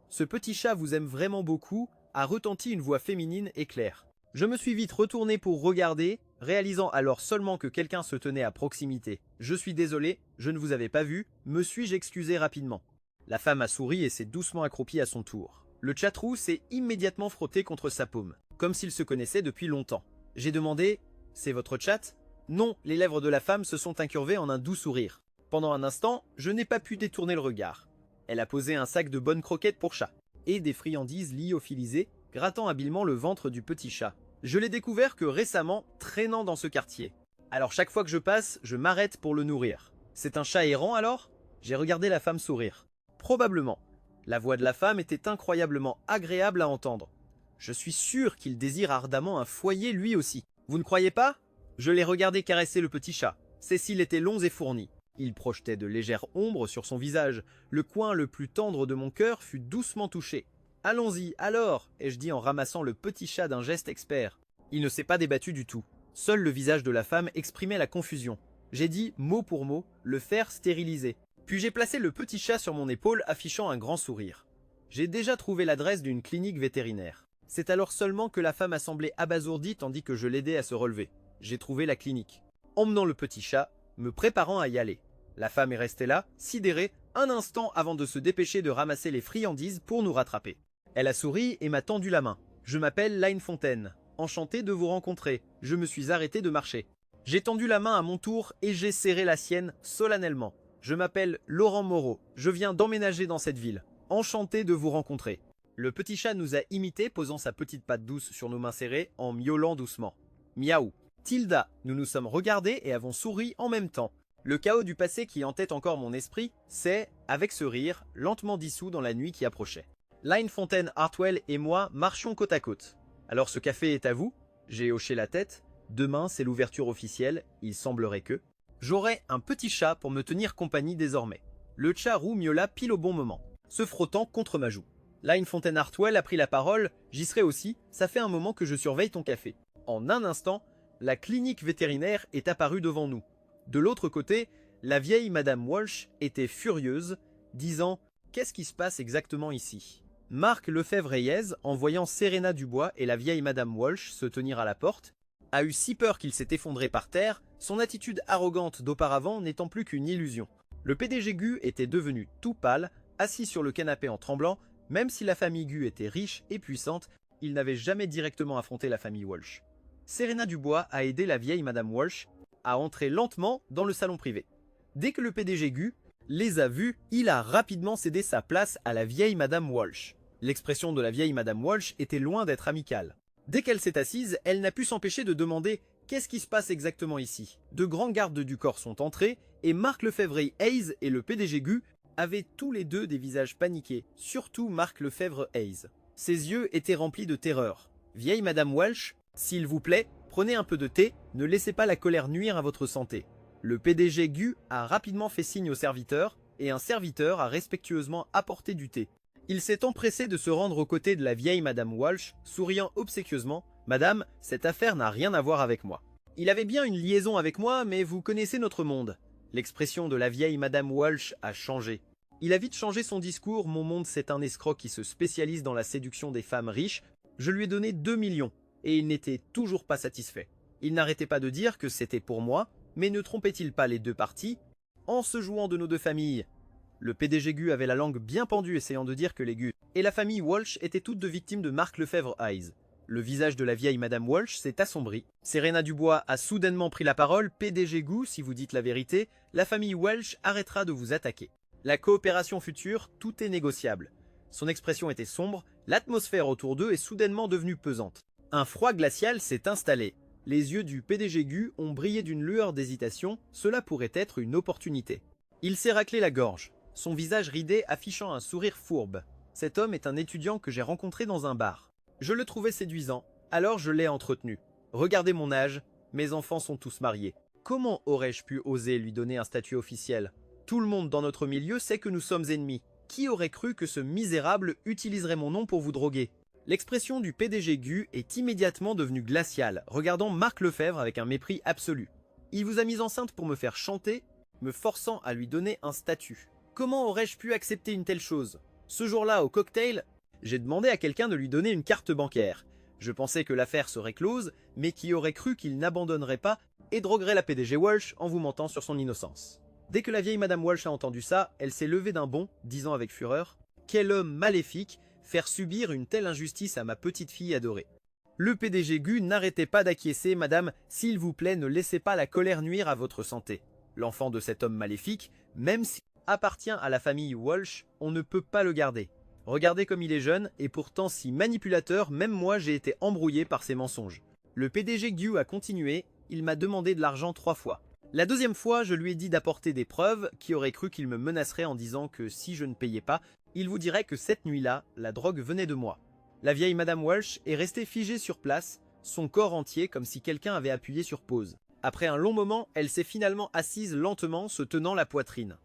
Ce petit chat vous aime vraiment beaucoup, a retenti une voix féminine et claire. Je me suis vite retourné pour regarder, réalisant alors seulement que quelqu'un se tenait à proximité. Je suis désolé, je ne vous avais pas vu, me suis-je excusé rapidement. La femme a souri et s'est doucement accroupie à son tour. Le chatrou s'est immédiatement frotté contre sa paume, comme s'il se connaissait depuis longtemps. J'ai demandé « C'est votre chat ?» Non, les lèvres de la femme se sont incurvées en un doux sourire. Pendant un instant, je n'ai pas pu détourner le regard. Elle a posé un sac de bonnes croquettes pour chat, et des friandises lyophilisées, grattant habilement le ventre du petit chat. Je l'ai découvert que récemment, traînant dans ce quartier. Alors chaque fois que je passe, je m'arrête pour le nourrir. C'est un chat errant alors? J'ai regardé la femme sourire. Probablement. La voix de la femme était incroyablement agréable à entendre. Je suis sûr qu'il désire ardemment un foyer lui aussi. Vous ne croyez pas? Je l'ai regardé caresser le petit chat. Ses cils étaient longs et fournis. Il projetait de légères ombres sur son visage. Le coin le plus tendre de mon cœur fut doucement touché. « Allons-y, alors !» ai-je dit en ramassant le petit chat d'un geste expert. Il ne s'est pas débattu du tout. Seul le visage de la femme exprimait la confusion. J'ai dit, mot pour mot, le faire stériliser. Puis j'ai placé le petit chat sur mon épaule, affichant un grand sourire. J'ai déjà trouvé l'adresse d'une clinique vétérinaire. C'est alors seulement que la femme a semblé abasourdie tandis que je l'aidais à se relever. J'ai trouvé la clinique. Emmenant le petit chat, me préparant à y aller. La femme est restée là, sidérée, un instant avant de se dépêcher de ramasser les friandises pour nous rattraper. Elle a souri et m'a tendu la main. Je m'appelle Line Fontaine. Enchanté de vous rencontrer. Je me suis arrêté de marcher. J'ai tendu la main à mon tour et j'ai serré la sienne solennellement. Je m'appelle Laurent Moreau. Je viens d'emménager dans cette ville. Enchanté de vous rencontrer. Le petit chat nous a imités, posant sa petite patte douce sur nos mains serrées en miaulant doucement. Miaou. Tilda, nous nous sommes regardés et avons souri en même temps. Le chaos du passé qui entête encore mon esprit s'est, avec ce rire, lentement dissous dans la nuit qui approchait. Line Fontaine Hartwell et moi marchions côte à côte. Alors ce café est à vous? J'ai hoché la tête. Demain, c'est l'ouverture officielle, il semblerait que... J'aurai un petit chat pour me tenir compagnie désormais. Le chat roux miaula pile au bon moment, se frottant contre ma joue. Line Fontaine Hartwell a pris la parole, j'y serai aussi, ça fait un moment que je surveille ton café. En un instant, la clinique vétérinaire est apparue devant nous. De l'autre côté, la vieille Madame Walsh était furieuse, disant « Qu'est-ce qui se passe exactement ici ?» Marc Lefebvre, en voyant Serena Dubois et la vieille Madame Walsh se tenir à la porte, a eu si peur qu'il s'est effondré par terre, son attitude arrogante d'auparavant n'étant plus qu'une illusion. Le PDG Gu était devenu tout pâle, assis sur le canapé en tremblant. Même si la famille Gu était riche et puissante, il n'avait jamais directement affronté la famille Walsh. Serena Dubois a aidé la vieille Madame Walsh à entrer lentement dans le salon privé. Dès que le PDG Gu les a vus, il a rapidement cédé sa place à la vieille Madame Walsh. L'expression de la vieille Madame Walsh était loin d'être amicale. Dès qu'elle s'est assise, elle n'a pu s'empêcher de demander « Qu'est-ce qui se passe exactement ici ?» De grands gardes du corps sont entrés et Marc Lefebvre-Hayes et le PDG Gu avaient tous les deux des visages paniqués, surtout Marc Lefebvre-Hayes. Ses yeux étaient remplis de terreur. « Vieille Madame Walsh, s'il vous plaît, prenez un peu de thé, ne laissez pas la colère nuire à votre santé. » Le PDG Gu a rapidement fait signe au serviteur, et un serviteur a respectueusement apporté du thé. Il s'est empressé de se rendre aux côtés de la vieille Madame Walsh, souriant obséquieusement. « Madame, cette affaire n'a rien à voir avec moi. » Il avait bien une liaison avec moi, mais vous connaissez notre monde. L'expression de la vieille Madame Walsh a changé. Il a vite changé son discours. « Mon monde, c'est un escroc qui se spécialise dans la séduction des femmes riches. Je lui ai donné 2 millions, et il n'était toujours pas satisfait. Il n'arrêtait pas de dire que c'était pour moi, mais ne trompait-il pas les deux parties en se jouant de nos deux familles? Le PDG Gu avait la langue bien pendue essayant de dire que les Gu et la famille Walsh étaient toutes deux victimes de Marc Lefebvre-Hayes. Le visage de la vieille Madame Walsh s'est assombri. Serena Dubois a soudainement pris la parole. PDG Gu, si vous dites la vérité, la famille Welsh arrêtera de vous attaquer. La coopération future, tout est négociable. Son expression était sombre, l'atmosphère autour d'eux est soudainement devenue pesante. Un froid glacial s'est installé. Les yeux du PDG Gu ont brillé d'une lueur d'hésitation, cela pourrait être une opportunité. Il s'est raclé la gorge, son visage ridé affichant un sourire fourbe. Cet homme est un étudiant que j'ai rencontré dans un bar. Je le trouvais séduisant, alors je l'ai entretenu. Regardez mon âge, mes enfants sont tous mariés. Comment aurais-je pu oser lui donner un statut officiel? Tout le monde dans notre milieu sait que nous sommes ennemis. Qui aurait cru que ce misérable utiliserait mon nom pour vous droguer? L'expression du PDG Gu est immédiatement devenue glaciale, regardant Marc Lefebvre avec un mépris absolu. Il vous a mise enceinte pour me faire chanter, me forçant à lui donner un statut. Comment aurais-je pu accepter une telle chose? Ce jour-là, au cocktail, j'ai demandé à quelqu'un de lui donner une carte bancaire. Je pensais que l'affaire serait close, mais qui aurait cru qu'il n'abandonnerait pas et droguerait la PDG Walsh en vous mentant sur son innocence. Dès que la vieille Madame Walsh a entendu ça, elle s'est levée d'un bond, disant avec fureur « Quel homme maléfique, faire subir une telle injustice à ma petite fille adorée !» Le PDG Gu n'arrêtait pas d'acquiescer « Madame, s'il vous plaît, ne laissez pas la colère nuire à votre santé. » L'enfant de cet homme maléfique, même s'il appartient à la famille Walsh, on ne peut pas le garder. Regardez comme il est jeune, et pourtant si manipulateur, même moi j'ai été embrouillé par ses mensonges. Le PDG Gu a continué, il m'a demandé de l'argent 3 fois. La deuxième fois, je lui ai dit d'apporter des preuves, qui aurait cru qu'il me menacerait en disant que si je ne payais pas, il vous dirait que cette nuit-là, la drogue venait de moi. La vieille Madame Walsh est restée figée sur place, son corps entier comme si quelqu'un avait appuyé sur pause. Après un long moment, elle s'est finalement assise lentement, se tenant la poitrine.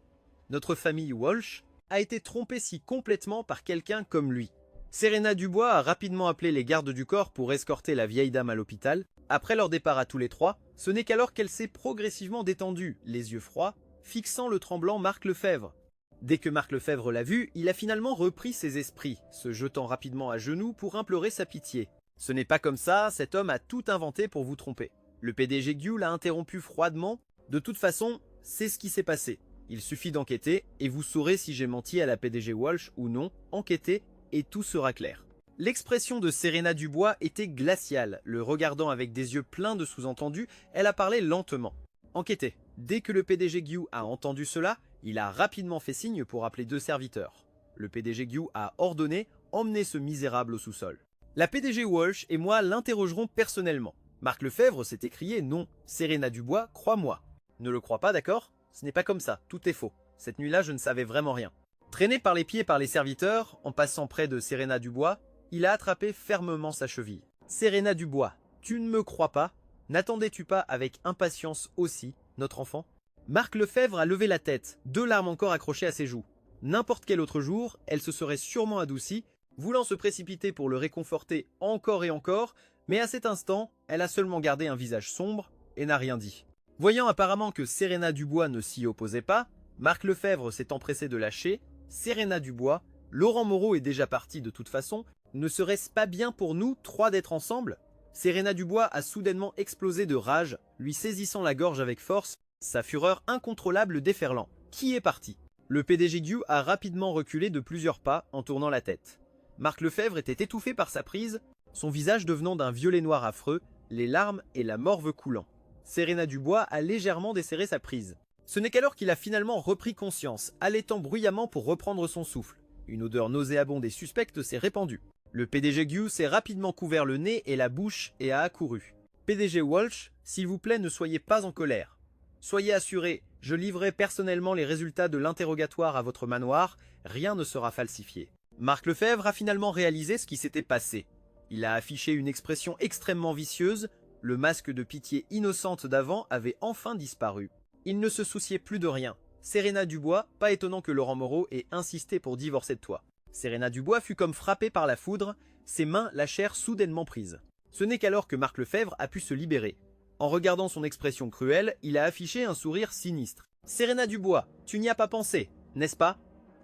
Notre famille Walsh a été trompée si complètement par quelqu'un comme lui. Serena Dubois a rapidement appelé les gardes du corps pour escorter la vieille dame à l'hôpital. Après leur départ à tous les trois, ce n'est qu'alors qu'elle s'est progressivement détendue, les yeux froids, fixant le tremblant Marc Lefebvre. Dès que Marc Lefebvre l'a vu, il a finalement repris ses esprits, se jetant rapidement à genoux pour implorer sa pitié. Ce n'est pas comme ça, cet homme a tout inventé pour vous tromper. Le PDG Gu l'a interrompu froidement. De toute façon, c'est ce qui s'est passé. Il suffit d'enquêter et vous saurez si j'ai menti à la PDG Walsh ou non. Enquêtez et tout sera clair. L'expression de Serena Dubois était glaciale. Le regardant avec des yeux pleins de sous-entendus, elle a parlé lentement. Enquêtez. Dès que le PDG Gu a entendu cela, il a rapidement fait signe pour appeler 2 serviteurs. Le PDG Gu a ordonné « Emmenez ce misérable au sous-sol ». La PDG Walsh et moi l'interrogerons personnellement. Marc Lefebvre s'est écrié « Non, Serena Dubois, crois-moi ». Ne le crois pas, d'accord? Ce n'est pas comme ça, tout est faux. Cette nuit-là, je ne savais vraiment rien. Traîné par les pieds par les serviteurs, en passant près de Serena Dubois, il a attrapé fermement sa cheville. « Serena Dubois, tu ne me crois pas? N'attendais-tu pas avec impatience aussi, notre enfant ?» Marc Lefebvre a levé la tête, 2 larmes encore accrochées à ses joues. N'importe quel autre jour, elle se serait sûrement adoucie, voulant se précipiter pour le réconforter encore et encore, mais à cet instant, elle a seulement gardé un visage sombre et n'a rien dit. Voyant apparemment que Serena Dubois ne s'y opposait pas, Marc Lefebvre s'est empressé de lâcher « Serena Dubois, Laurent Moreau est déjà parti de toute façon, ne serait-ce pas bien pour nous 3 d'être ensemble ?» Serena Dubois a soudainement explosé de rage, lui saisissant la gorge avec force, sa fureur incontrôlable déferlant. Qui est parti? Le PDG Gu a rapidement reculé de plusieurs pas en tournant la tête. Marc Lefebvre était étouffé par sa prise, son visage devenant d'un violet noir affreux, les larmes et la morve coulant. Serena Dubois a légèrement desserré sa prise. Ce n'est qu'alors qu'il a finalement repris conscience, allaitant bruyamment pour reprendre son souffle. Une odeur nauséabonde et suspecte s'est répandue. Le PDG Gu s'est rapidement couvert le nez et la bouche et a accouru. PDG Walsh, s'il vous plaît, ne soyez pas en colère. Soyez assuré, je livrerai personnellement les résultats de l'interrogatoire à votre manoir, rien ne sera falsifié. Marc Lefebvre a finalement réalisé ce qui s'était passé. Il a affiché une expression extrêmement vicieuse, le masque de pitié innocente d'avant avait enfin disparu. Il ne se souciait plus de rien. Serena Dubois, pas étonnant que Laurent Moreau ait insisté pour divorcer de toi. Serena Dubois fut comme frappée par la foudre, ses mains lâchèrent soudainement prise. Ce n'est qu'alors que Marc Lefebvre a pu se libérer. En regardant son expression cruelle, il a affiché un sourire sinistre. « Serena Dubois, tu n'y as pas pensé, n'est-ce pas?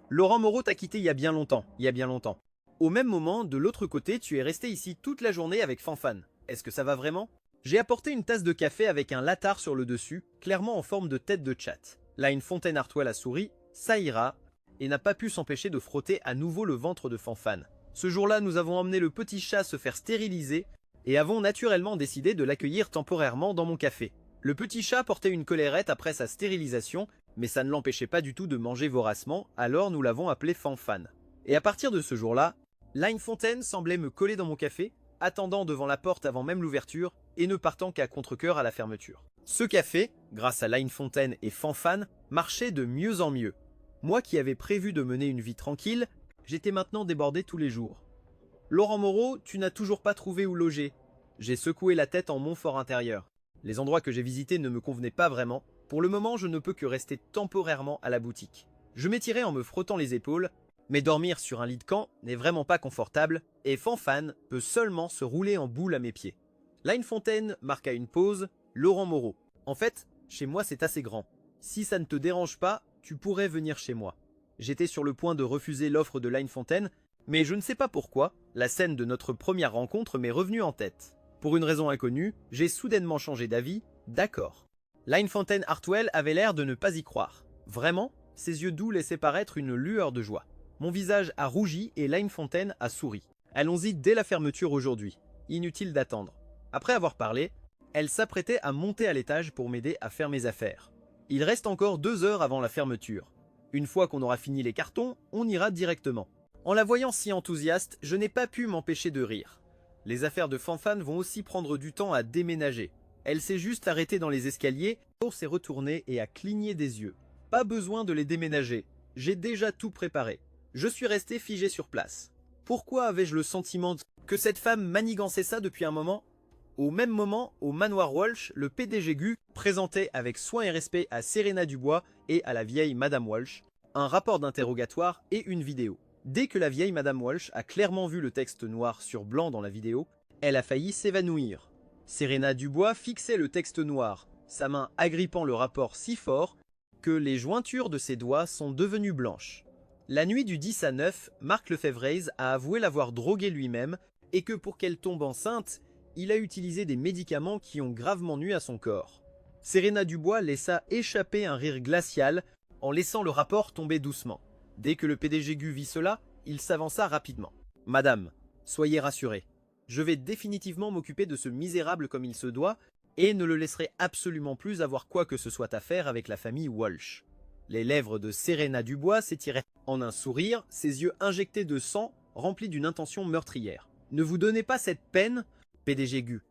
Laurent Moreau t'a quitté il y a bien longtemps, Au même moment, de l'autre côté, tu es resté ici toute la journée avec Fanfan. Est-ce que ça va vraiment? J'ai apporté une tasse de café avec un latard sur le dessus, clairement en forme de tête de chat. Là, une fontaine Artois a souri, ça ira, et n'a pas pu s'empêcher de frotter à nouveau le ventre de Fanfan. Ce jour-là, nous avons emmené le petit chat se faire stériliser et avons naturellement décidé de l'accueillir temporairement dans mon café. Le petit chat portait une collerette après sa stérilisation, mais ça ne l'empêchait pas du tout de manger voracement, alors nous l'avons appelé Fanfan. Et à partir de ce jour-là, Line Fontaine semblait me coller dans mon café, attendant devant la porte avant même l'ouverture et ne partant qu'à contre-cœur à la fermeture. Ce café, grâce à Line Fontaine et Fanfan, marchait de mieux en mieux. Moi qui avais prévu de mener une vie tranquille, j'étais maintenant débordé tous les jours. Laurent Moreau, tu n'as toujours pas trouvé où loger. J'ai secoué la tête en Montfort intérieur. Les endroits que j'ai visités ne me convenaient pas vraiment. Pour le moment, je ne peux que rester temporairement à la boutique. Je m'étirais en me frottant les épaules, mais dormir sur un lit de camp n'est vraiment pas confortable et Fanfan peut seulement se rouler en boule à mes pieds. Line Fontaine marqua une pause, Laurent Moreau. En fait, chez moi c'est assez grand. Si ça ne te dérange pas, tu pourrais venir chez moi. J'étais sur le point de refuser l'offre de Line Fontaine, mais je ne sais pas pourquoi, la scène de notre première rencontre m'est revenue en tête. Pour une raison inconnue, j'ai soudainement changé d'avis, d'accord. Line Fontaine Hartwell avait l'air de ne pas y croire. Vraiment, ses yeux doux laissaient paraître une lueur de joie. Mon visage a rougi et Line Fontaine a souri. Allons-y dès la fermeture aujourd'hui. Inutile d'attendre. Après avoir parlé, elle s'apprêtait à monter à l'étage pour m'aider à faire mes affaires. Il reste encore 2 heures avant la fermeture. Une fois qu'on aura fini les cartons, on ira directement. En la voyant si enthousiaste, je n'ai pas pu m'empêcher de rire. Les affaires de Fanfan vont aussi prendre du temps à déménager. Elle s'est juste arrêtée dans les escaliers, pour s'est retournée et a cligné des yeux. Pas besoin de les déménager. J'ai déjà tout préparé. Je suis resté figé sur place. Pourquoi avais-je le sentiment que cette femme manigançait ça depuis un moment? Au même moment, au manoir Walsh, le PDG Gu présentait avec soin et respect à Serena Dubois et à la vieille Madame Walsh un rapport d'interrogatoire et une vidéo. Dès que la vieille Madame Walsh a clairement vu le texte noir sur blanc dans la vidéo, elle a failli s'évanouir. Serena Dubois fixait le texte noir, sa main agrippant le rapport si fort que les jointures de ses doigts sont devenues blanches. La nuit du 10 à 9, Marc Lefebvre a avoué l'avoir droguée lui-même et que pour qu'elle tombe enceinte, il a utilisé des médicaments qui ont gravement nui à son corps. Serena Dubois laissa échapper un rire glacial en laissant le rapport tomber doucement. Dès que le PDG Gu vit cela, il s'avança rapidement. « Madame, soyez rassurée. Je vais définitivement m'occuper de ce misérable comme il se doit et ne le laisserai absolument plus avoir quoi que ce soit à faire avec la famille Walsh. » Les lèvres de Serena Dubois s'étiraient en un sourire, ses yeux injectés de sang, remplis d'une intention meurtrière. « Ne vous donnez pas cette peine, PDG Gu.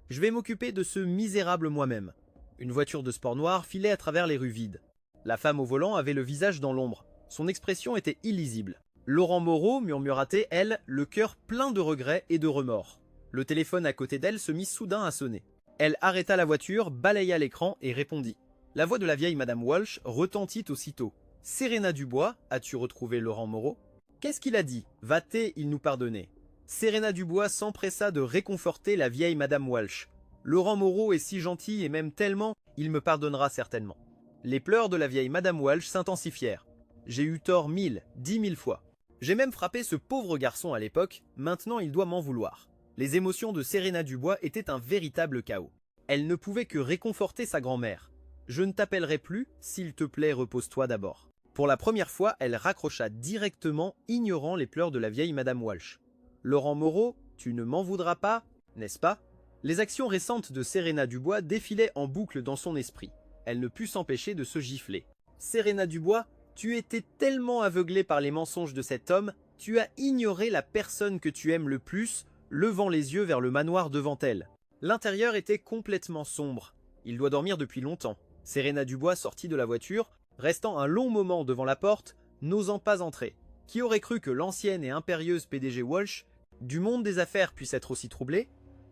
Je vais m'occuper de ce misérable moi-même. » Une voiture de sport noir filait à travers les rues vides. La femme au volant avait le visage dans l'ombre. Son expression était illisible. Laurent Moreau murmura-t-elle, elle, le cœur plein de regrets et de remords. Le téléphone à côté d'elle se mit soudain à sonner. Elle arrêta la voiture, balaya l'écran et répondit. La voix de la vieille Madame Walsh retentit aussitôt. « Serena Dubois, as-tu retrouvé Laurent Moreau ?»« Qu'est-ce qu'il a dit? Va-t-il il nous pardonner ?» Serena Dubois s'empressa de réconforter la vieille Madame Walsh. « Laurent Moreau est si gentil et même tellement, il me pardonnera certainement. » Les pleurs de la vieille Madame Walsh s'intensifièrent. J'ai eu tort 1000, 10 000 fois. J'ai même frappé ce pauvre garçon à l'époque, maintenant il doit m'en vouloir. Les émotions de Serena Dubois étaient un véritable chaos. Elle ne pouvait que réconforter sa grand-mère. Je ne t'appellerai plus, s'il te plaît, repose-toi d'abord. Pour la première fois, elle raccrocha directement, ignorant les pleurs de la vieille Madame Walsh. Laurent Moreau, tu ne m'en voudras pas, n'est-ce pas? Les actions récentes de Serena Dubois défilaient en boucle dans son esprit. Elle ne put s'empêcher de se gifler. Serena Dubois, tu étais tellement aveuglée par les mensonges de cet homme, tu as ignoré la personne que tu aimes le plus, levant les yeux vers le manoir devant elle. L'intérieur était complètement sombre. Il doit dormir depuis longtemps. Serena Dubois sortit de la voiture, restant un long moment devant la porte, n'osant pas entrer. Qui aurait cru que l'ancienne et impérieuse PDG Walsh, du monde des affaires, puisse être aussi troublée?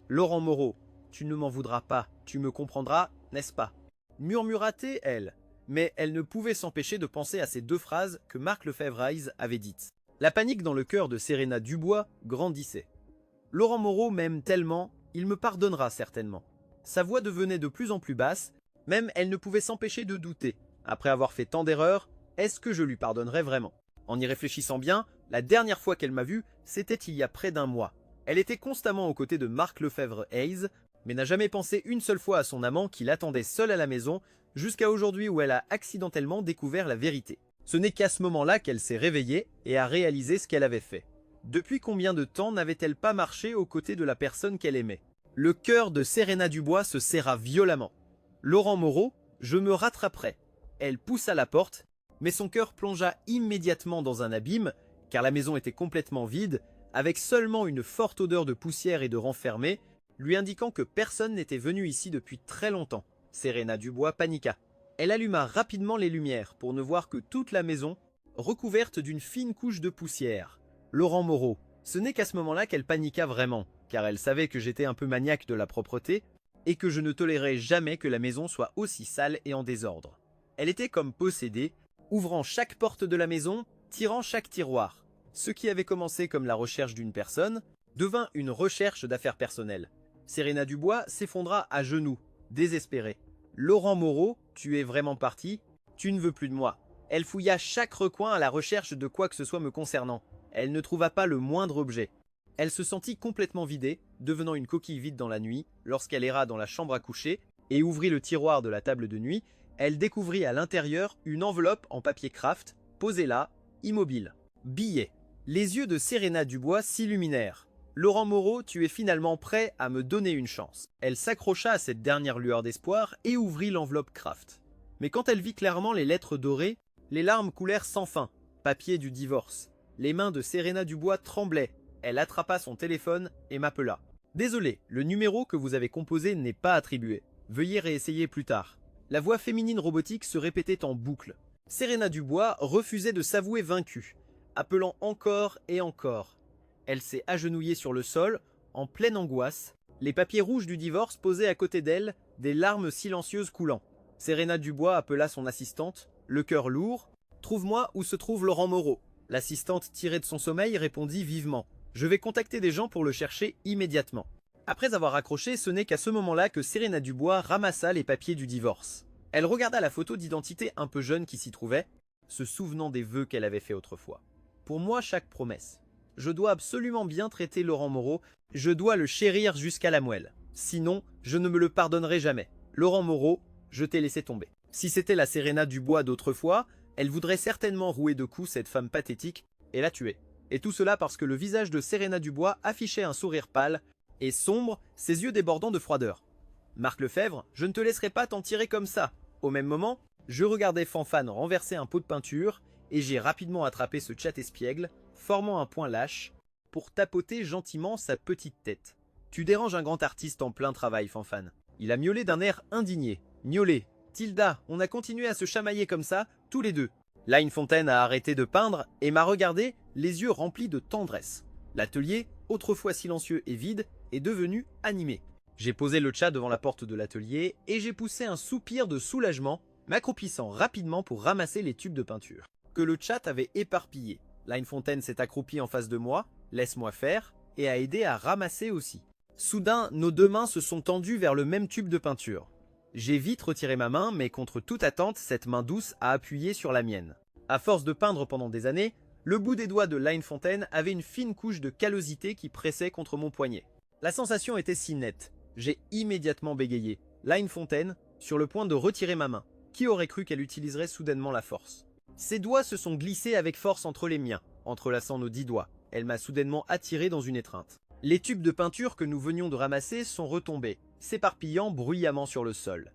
Laurent Moreau, tu ne m'en voudras pas, tu me comprendras, n'est-ce pas? Murmura-t-elle, elle, mais elle ne pouvait s'empêcher de penser à ces 2 phrases que Marc Lefebvre avait dites. La panique dans le cœur de Serena Dubois grandissait. Laurent Moreau m'aime tellement, il me pardonnera certainement. Sa voix devenait de plus en plus basse, même elle ne pouvait s'empêcher de douter. Après avoir fait tant d'erreurs, est-ce que je lui pardonnerais vraiment? En y réfléchissant bien, la dernière fois qu'elle m'a vu, c'était il y a près d'1 mois. Elle était constamment aux côtés de Marc Lefebvre Hayes, mais n'a jamais pensé une seule fois à son amant qui l'attendait seul à la maison, jusqu'à aujourd'hui où elle a accidentellement découvert la vérité. Ce n'est qu'à ce moment-là qu'elle s'est réveillée et a réalisé ce qu'elle avait fait. Depuis combien de temps n'avait-elle pas marché aux côtés de la personne qu'elle aimait? Le cœur de Serena Dubois se serra violemment. Laurent Moreau, je me rattraperai. Elle poussa la porte, mais son cœur plongea immédiatement dans un abîme, car la maison était complètement vide, avec seulement une forte odeur de poussière et de renfermé, lui indiquant que personne n'était venu ici depuis très longtemps. Serena Dubois paniqua. Elle alluma rapidement les lumières pour ne voir que toute la maison, recouverte d'une fine couche de poussière. Laurent Moreau, ce n'est qu'à ce moment-là qu'elle paniqua vraiment, car elle savait que j'étais un peu maniaque de la propreté, et que je ne tolérais jamais que la maison soit aussi sale et en désordre. Elle était comme possédée, ouvrant chaque porte de la maison, tirant chaque tiroir. Ce qui avait commencé comme la recherche d'une personne, devint une recherche d'affaires personnelles. Serena Dubois s'effondra à genoux, désespérée. Laurent Moreau, tu es vraiment parti? Tu ne veux plus de moi. Elle fouilla chaque recoin à la recherche de quoi que ce soit me concernant. Elle ne trouva pas le moindre objet. Elle se sentit complètement vidée, devenant une coquille vide dans la nuit, lorsqu'elle erra dans la chambre à coucher et ouvrit le tiroir de la table de nuit. Elle découvrit à l'intérieur une enveloppe en papier craft, posée là, immobile. Billet. Les yeux de Serena Dubois s'illuminèrent. Laurent Moreau, tu es finalement prêt à me donner une chance. Elle s'accrocha à cette dernière lueur d'espoir et ouvrit l'enveloppe craft. Mais quand elle vit clairement les lettres dorées, les larmes coulèrent sans fin. Papier du divorce. Les mains de Serena Dubois tremblaient. Elle attrapa son téléphone et m'appela. Désolé, le numéro que vous avez composé n'est pas attribué. Veuillez réessayer plus tard. La voix féminine robotique se répétait en boucle. Serena Dubois refusait de s'avouer vaincue, appelant encore et encore. Elle s'est agenouillée sur le sol, en pleine angoisse, les papiers rouges du divorce posés à côté d'elle, des larmes silencieuses coulant. Serena Dubois appela son assistante, le cœur lourd. « Trouve-moi où se trouve Laurent Moreau. » L'assistante, tirée de son sommeil, répondit vivement. « Je vais contacter des gens pour le chercher immédiatement. » Après avoir raccroché, ce n'est qu'à ce moment-là que Serena Dubois ramassa les papiers du divorce. Elle regarda la photo d'identité un peu jeune qui s'y trouvait, se souvenant des vœux qu'elle avait faits autrefois. Pour moi, chaque promesse. Je dois absolument bien traiter Laurent Moreau, je dois le chérir jusqu'à la moelle. Sinon, je ne me le pardonnerai jamais. Laurent Moreau, je t'ai laissé tomber. Si c'était la Serena Dubois d'autrefois, elle voudrait certainement rouer de coups cette femme pathétique et la tuer. Et tout cela parce que le visage de Serena Dubois affichait un sourire pâle et sombre, ses yeux débordant de froideur. Marc Lefebvre, je ne te laisserai pas t'en tirer comme ça. Au même moment, je regardais Fanfan renverser un pot de peinture et j'ai rapidement attrapé ce chat espiègle, formant un point lâche, pour tapoter gentiment sa petite tête. Tu déranges un grand artiste en plein travail, Fanfan. Il a miaulé d'un air indigné. Miaulé. Tilda, on a continué à se chamailler comme ça, tous les deux. Line Fontaine a arrêté de peindre et m'a regardé, les yeux remplis de tendresse. L'atelier, autrefois silencieux et vide, est devenu animé. J'ai posé le chat devant la porte de l'atelier et j'ai poussé un soupir de soulagement, m'accroupissant rapidement pour ramasser les tubes de peinture que le chat avait éparpillés. Line Fontaine s'est accroupi en face de moi, laisse-moi faire, et a aidé à ramasser aussi. Soudain, nos deux mains se sont tendues vers le même tube de peinture. J'ai vite retiré ma main, mais contre toute attente, cette main douce a appuyé sur la mienne. À force de peindre pendant des années, le bout des doigts de Line Fontaine avait une fine couche de callosité qui pressait contre mon poignet. La sensation était si nette. J'ai immédiatement bégayé. Line Fontaine, sur le point de retirer ma main. Qui aurait cru qu'elle utiliserait soudainement la force? Ses doigts se sont glissés avec force entre les miens, entrelaçant nos 10 doigts. Elle m'a soudainement attiré dans une étreinte. Les tubes de peinture que nous venions de ramasser sont retombés, s'éparpillant bruyamment sur le sol.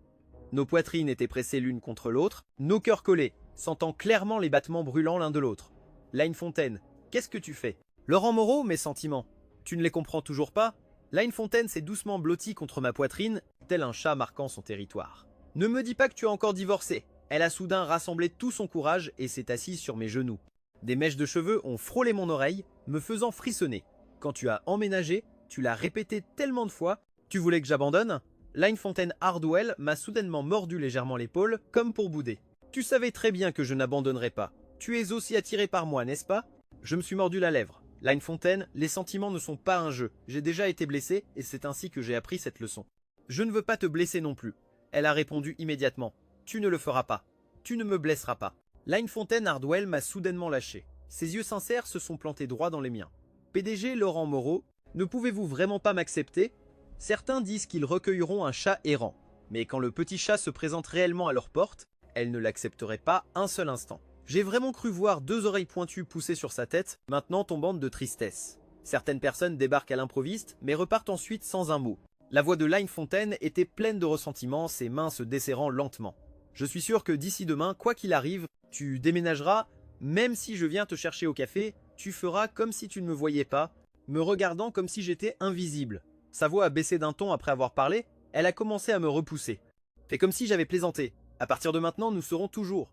Nos poitrines étaient pressées l'une contre l'autre, nos cœurs collés, sentant clairement les battements brûlants l'un de l'autre. Line Fontaine, qu'est-ce que tu fais? Laurent Moreau, mes sentiments. Tu ne les comprends toujours pas? Line Fontaine s'est doucement blottie contre ma poitrine, tel un chat marquant son territoire. Ne me dis pas que tu as encore divorcé. Elle a soudain rassemblé tout son courage et s'est assise sur mes genoux. Des mèches de cheveux ont frôlé mon oreille, me faisant frissonner. Quand tu as emménagé, tu l'as répété tellement de fois, tu voulais que j'abandonne? Line Fontaine Hardwell m'a soudainement mordu légèrement l'épaule, comme pour bouder. Tu savais très bien que je n'abandonnerais pas. Tu es aussi attiré par moi, n'est-ce pas? Je me suis mordu la lèvre. Line Fontaine, les sentiments ne sont pas un jeu. J'ai déjà été blessé et c'est ainsi que j'ai appris cette leçon. Je ne veux pas te blesser non plus. Elle a répondu immédiatement. Tu ne le feras pas. Tu ne me blesseras pas. Line Fontaine Hardwell m'a soudainement lâché. Ses yeux sincères se sont plantés droit dans les miens. PDG Laurent Moreau, ne pouvez-vous vraiment pas m'accepter? Certains disent qu'ils recueilleront un chat errant. Mais quand le petit chat se présente réellement à leur porte, elles ne l'accepteraient pas un seul instant. J'ai vraiment cru voir 2 oreilles pointues pousser sur sa tête, maintenant tombante de tristesse. Certaines personnes débarquent à l'improviste, mais repartent ensuite sans un mot. La voix de Linefontaine était pleine de ressentiment, ses mains se desserrant lentement. Je suis sûr que d'ici demain, quoi qu'il arrive, tu déménageras, même si je viens te chercher au café, tu feras comme si tu ne me voyais pas, me regardant comme si j'étais invisible. Sa voix a baissé d'un ton après avoir parlé, elle a commencé à me repousser. Fais comme si j'avais plaisanté. À partir de maintenant, nous serons toujours.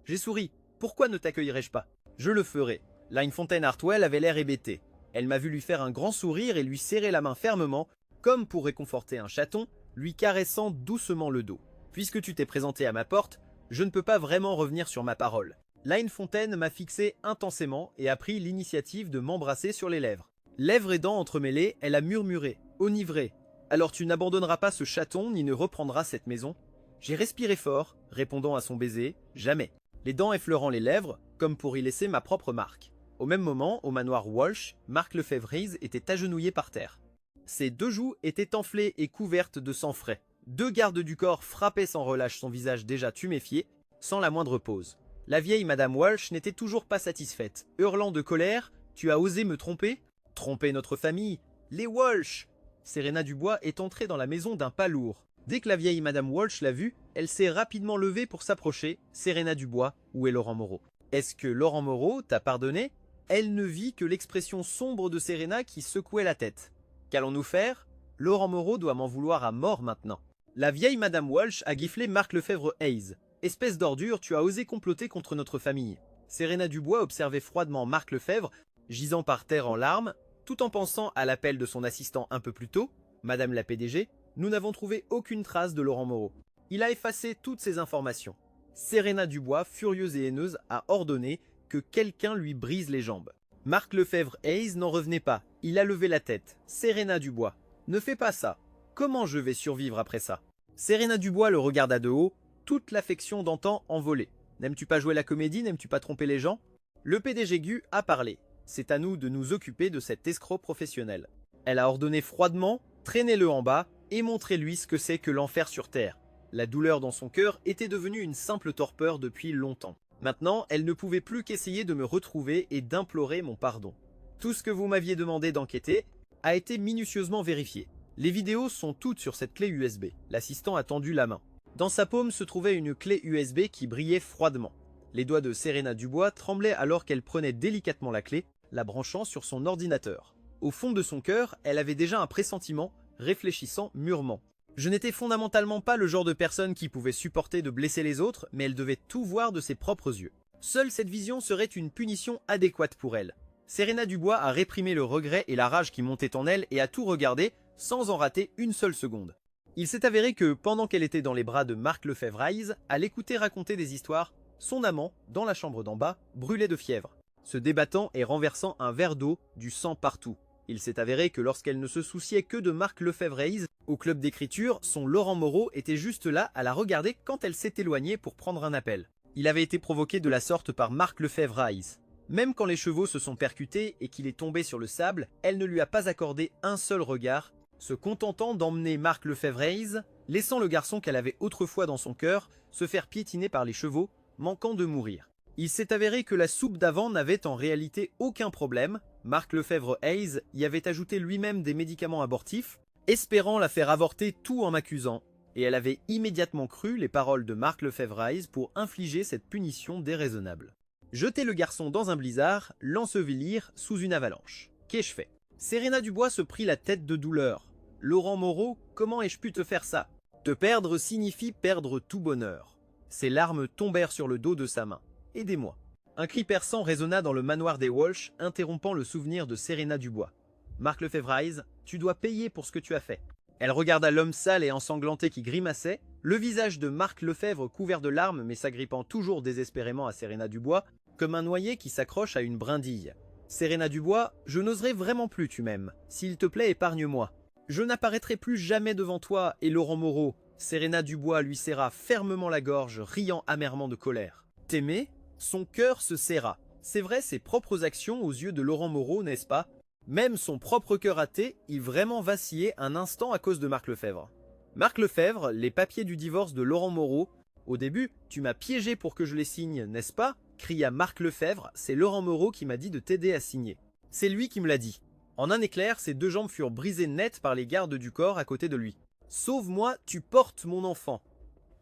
J'ai souri. Pourquoi ne t'accueillerais-je pas? Je le ferai. Linefontaine Hartwell avait l'air hébété. Elle m'a vu lui faire un grand sourire et lui serrer la main fermement, comme pour réconforter un chaton, lui caressant doucement le dos. Puisque tu t'es présenté à ma porte, je ne peux pas vraiment revenir sur ma parole. Linefontaine m'a fixé intensément et a pris l'initiative de m'embrasser sur les lèvres. Lèvres et dents entremêlées, elle a murmuré, enivrée. Alors tu n'abandonneras pas ce chaton ni ne reprendras cette maison? J'ai respiré fort, répondant à son baiser, jamais. Les dents effleurant les lèvres, comme pour y laisser ma propre marque. Au même moment, au manoir Walsh, Mark Lefebvre était agenouillé par terre. Ses 2 joues étaient enflées et couvertes de sang frais. 2 gardes du corps frappaient sans relâche son visage déjà tuméfié, sans la moindre pause. La vieille Madame Walsh n'était toujours pas satisfaite. Hurlant de colère, « Tu as osé me tromper? Tromper notre famille? Les Walsh !» Serena Dubois est entrée dans la maison d'un pas lourd. Dès que la vieille Madame Walsh l'a vue, elle s'est rapidement levée pour s'approcher. Serena Dubois, où est Laurent Moreau? Est-ce que Laurent Moreau t'a pardonné? Elle ne vit que l'expression sombre de Serena qui secouait la tête. Qu'allons-nous faire? Laurent Moreau doit m'en vouloir à mort maintenant. La vieille Madame Walsh a giflé Mark Lefebvre Hayes. Espèce d'ordure, tu as osé comploter contre notre famille. Serena Dubois observait froidement Mark Lefebvre, gisant par terre en larmes, tout en pensant à l'appel de son assistant un peu plus tôt, Madame la PDG. Nous n'avons trouvé aucune trace de Laurent Moreau. Il a effacé toutes ces informations. Serena Dubois, furieuse et haineuse, a ordonné que quelqu'un lui brise les jambes. Mark Lefebvre Hayes n'en revenait pas. Il a levé la tête. Serena Dubois, ne fais pas ça. Comment je vais survivre après ça? Serena Dubois le regarda de haut, toute l'affection d'antan envolée. N'aimes-tu pas jouer la comédie? N'aimes-tu pas tromper les gens? Le PDG Gu a parlé. C'est à nous de nous occuper de cet escroc professionnel. Elle a ordonné froidement, traînez-le en bas et montrez-lui ce que c'est que l'enfer sur terre. La douleur dans son cœur était devenue une simple torpeur depuis longtemps. Maintenant, elle ne pouvait plus qu'essayer de me retrouver et d'implorer mon pardon. Tout ce que vous m'aviez demandé d'enquêter a été minutieusement vérifié. Les vidéos sont toutes sur cette clé USB. L'assistant a tendu la main. Dans sa paume se trouvait une clé USB qui brillait froidement. Les doigts de Serena Dubois tremblaient alors qu'elle prenait délicatement la clé, la branchant sur son ordinateur. Au fond de son cœur, elle avait déjà un pressentiment, réfléchissant mûrement. Je n'étais fondamentalement pas le genre de personne qui pouvait supporter de blesser les autres, mais elle devait tout voir de ses propres yeux. Seule cette vision serait une punition adéquate pour elle. Serena Dubois a réprimé le regret et la rage qui montaient en elle et a tout regardé, sans en rater une seule seconde. Il s'est avéré que, pendant qu'elle était dans les bras de Mark Lefebvre Hayes, à l'écouter raconter des histoires, son amant, dans la chambre d'en bas, brûlait de fièvre, se débattant et renversant un verre d'eau, du sang partout. Il s'est avéré que lorsqu'elle ne se souciait que de Mark Lefebvre Hayes, au club d'écriture, son Laurent Moreau était juste là à la regarder quand elle s'est éloignée pour prendre un appel. Il avait été provoqué de la sorte par Mark Lefebvre Hayes. Même quand les chevaux se sont percutés et qu'il est tombé sur le sable, elle ne lui a pas accordé un seul regard, se contentant d'emmener Mark Lefebvre Hayes, laissant le garçon qu'elle avait autrefois dans son cœur se faire piétiner par les chevaux, manquant de mourir. Il s'est avéré que la soupe d'avant n'avait en réalité aucun problème. Mark Lefebvre Hayes y avait ajouté lui-même des médicaments abortifs, espérant la faire avorter tout en m'accusant, et elle avait immédiatement cru les paroles de Mark Lefebvre Hayes pour infliger cette punition déraisonnable. Jeter le garçon dans un blizzard, l'ensevelir sous une avalanche. Qu'ai-je fait? Serena Dubois se prit la tête de douleur. Laurent Moreau, comment ai-je pu te faire ça? Te perdre signifie perdre tout bonheur. Ses larmes tombèrent sur le dos de sa main. Aidez-moi. Un cri perçant résonna dans le manoir des Walsh, interrompant le souvenir de Serena Dubois. Mark Lefebvre Hayes, tu dois payer pour ce que tu as fait. Elle regarda l'homme sale et ensanglanté qui grimaçait, le visage de Mark Lefebvre couvert de larmes mais s'agrippant toujours désespérément à Serena Dubois, comme un noyé qui s'accroche à une brindille. Serena Dubois, je n'oserais vraiment plus, tu m'aimes. S'il te plaît, épargne-moi. Je n'apparaîtrai plus jamais devant toi et Laurent Moreau. Serena Dubois lui serra fermement la gorge, riant amèrement de colère. T'aimer? Son cœur se serra. C'est vrai, ses propres actions aux yeux de Laurent Moreau, n'est-ce pas? Même son propre cœur athée, il vraiment vacillait un instant à cause de Mark Lefebvre. Mark Lefebvre, les papiers du divorce de Laurent Moreau, Au début, tu m'as piégé pour que je les signe, n'est-ce pas? Cria Marc Lefebvre, c'est Laurent Moreau qui m'a dit de t'aider à signer. C'est lui qui me l'a dit. En un éclair, ses deux jambes furent brisées net par les gardes du corps à côté de lui. Sauve-moi, tu portes mon enfant.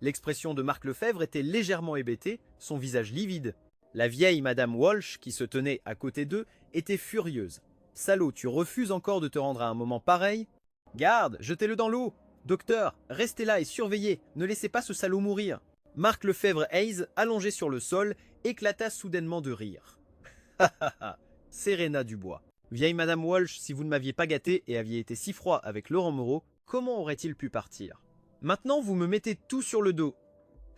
L'expression de Marc Lefebvre était légèrement hébétée, son visage livide. La vieille Madame Walsh, qui se tenait à côté d'eux, était furieuse. Salaud, tu refuses encore de te rendre à un moment pareil? Garde, jetez-le dans l'eau. Docteur, restez là et surveillez, ne laissez pas ce salaud mourir. Marc Lefebvre Hayes, allongé sur le sol, éclata soudainement de rire. Ha ha ha, Serena Dubois. Vieille Madame Walsh, si vous ne m'aviez pas gâté et aviez été si froid avec Laurent Moreau, comment aurait-il pu partir? Maintenant vous me mettez tout sur le dos.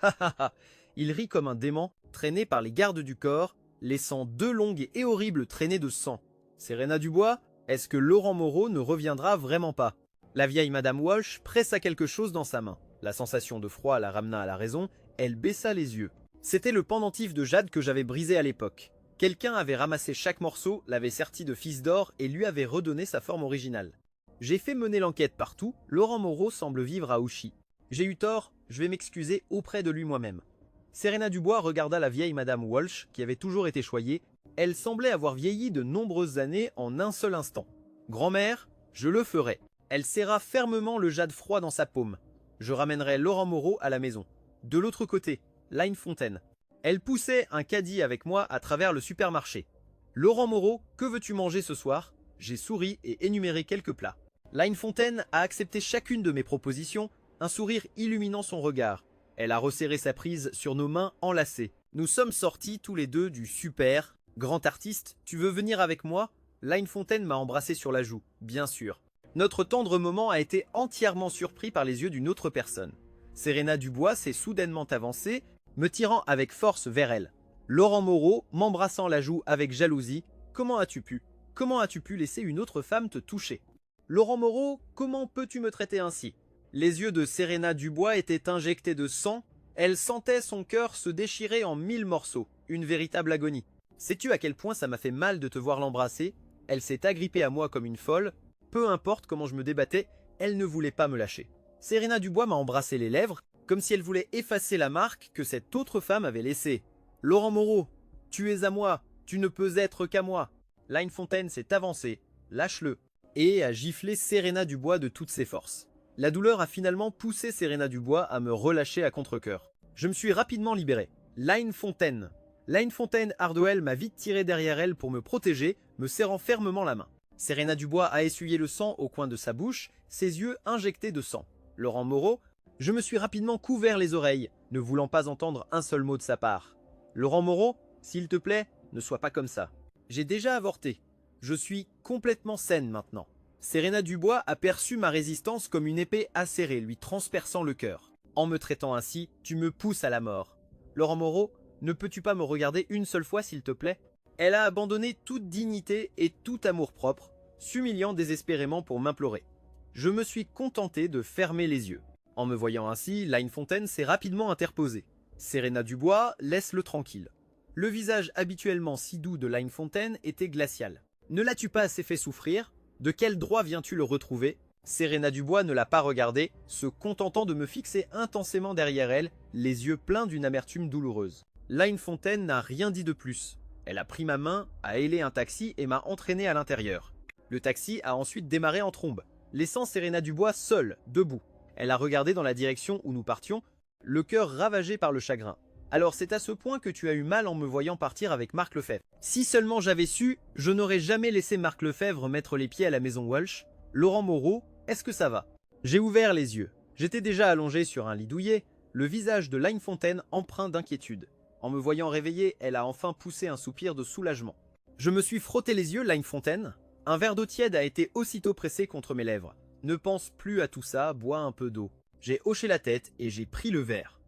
Ha ha ha. Il rit comme un dément, traîné par les gardes du corps, laissant deux longues et horribles traînées de sang. Serena Dubois, est-ce que Laurent Moreau ne reviendra vraiment pas? La vieille Madame Walsh pressa quelque chose dans sa main. La sensation de froid la ramena à la raison, elle baissa les yeux. C'était le pendentif de jade que j'avais brisé à l'époque. Quelqu'un avait ramassé chaque morceau, l'avait serti de fils d'or et lui avait redonné sa forme originale. J'ai fait mener l'enquête partout, Laurent Moreau semble vivre à Ouchy. J'ai eu tort, je vais m'excuser auprès de lui moi-même. Serena Dubois regarda la vieille Madame Walsh, qui avait toujours été choyée. Elle semblait avoir vieilli de nombreuses années en un seul instant. Grand-mère, je le ferai. Elle serra fermement le jade froid dans sa paume. Je ramènerai Laurent Moreau à la maison. De l'autre côté, Line Fontaine. Elle poussait un caddie avec moi à travers le supermarché. Laurent Moreau, que veux-tu manger ce soir? J'ai souri et énuméré quelques plats. Line Fontaine a accepté chacune de mes propositions, un sourire illuminant son regard. Elle a resserré sa prise sur nos mains enlacées. Nous sommes sortis tous les deux du super. Grand artiste, tu veux venir avec moi? Line Fontaine m'a embrassé sur la joue, bien sûr. Notre tendre moment a été entièrement surpris par les yeux d'une autre personne. Serena Dubois s'est soudainement avancée, me tirant avec force vers elle. Laurent Moreau, m'embrassant la joue avec jalousie. Comment as-tu pu? Comment as-tu pu laisser une autre femme te toucher? Laurent Moreau, comment peux-tu me traiter ainsi? Les yeux de Serena Dubois étaient injectés de sang. Elle sentait son cœur se déchirer en 1000 morceaux. Une véritable agonie. Sais-tu à quel point ça m'a fait mal de te voir l'embrasser? Elle s'est agrippée à moi comme une folle. Peu importe comment je me débattais, elle ne voulait pas me lâcher. Serena Dubois m'a embrassé les lèvres, comme si elle voulait effacer la marque que cette autre femme avait laissée. Laurent Moreau, tu es à moi, tu ne peux être qu'à moi. Line Fontaine s'est avancée, lâche-le, et a giflé Serena Dubois de toutes ses forces. La douleur a finalement poussé Serena Dubois à me relâcher à contre-cœur. Je me suis rapidement libéré. Line Fontaine Hardwell m'a vite tiré derrière elle pour me protéger, me serrant fermement la main. Serena Dubois a essuyé le sang au coin de sa bouche, ses yeux injectés de sang. Laurent Moreau, je me suis rapidement couvert les oreilles, ne voulant pas entendre un seul mot de sa part. Laurent Moreau, s'il te plaît, ne sois pas comme ça. J'ai déjà avorté. Je suis complètement saine maintenant. Serena Dubois aperçut ma résistance comme une épée acérée lui transperçant le cœur. En me traitant ainsi, tu me pousses à la mort. Laurent Moreau, ne peux-tu pas me regarder une seule fois s'il te plaît? Elle a abandonné toute dignité et tout amour-propre, s'humiliant désespérément pour m'implorer. Je me suis contenté de fermer les yeux. En me voyant ainsi, Line Fontaine s'est rapidement interposée. Serena Dubois, laisse-le tranquille. Le visage habituellement si doux de Line Fontaine était glacial. Ne l'as-tu pas assez fait souffrir? De quel droit viens-tu le retrouver? Serena Dubois ne l'a pas regardé, se contentant de me fixer intensément derrière elle, les yeux pleins d'une amertume douloureuse. Line Fontaine n'a rien dit de plus. Elle a pris ma main, a hélé un taxi et m'a entraîné à l'intérieur. Le taxi a ensuite démarré en trombe, laissant Serena Dubois seule, debout. Elle a regardé dans la direction où nous partions, le cœur ravagé par le chagrin. Alors c'est à ce point que tu as eu mal en me voyant partir avec Marc Lefebvre. Si seulement j'avais su, je n'aurais jamais laissé Marc Lefebvre mettre les pieds à la maison Walsh. Laurent Moreau, est-ce que ça va? J'ai ouvert les yeux. J'étais déjà allongé sur un lit douillet, le visage de Line Fontaine empreint d'inquiétude. En me voyant réveillé, elle a enfin poussé un soupir de soulagement. Je me suis frotté les yeux, Line Fontaine. Un verre d'eau tiède a été aussitôt pressé contre mes lèvres. Ne pense plus à tout ça, bois un peu d'eau. J'ai hoché la tête et j'ai pris le verre.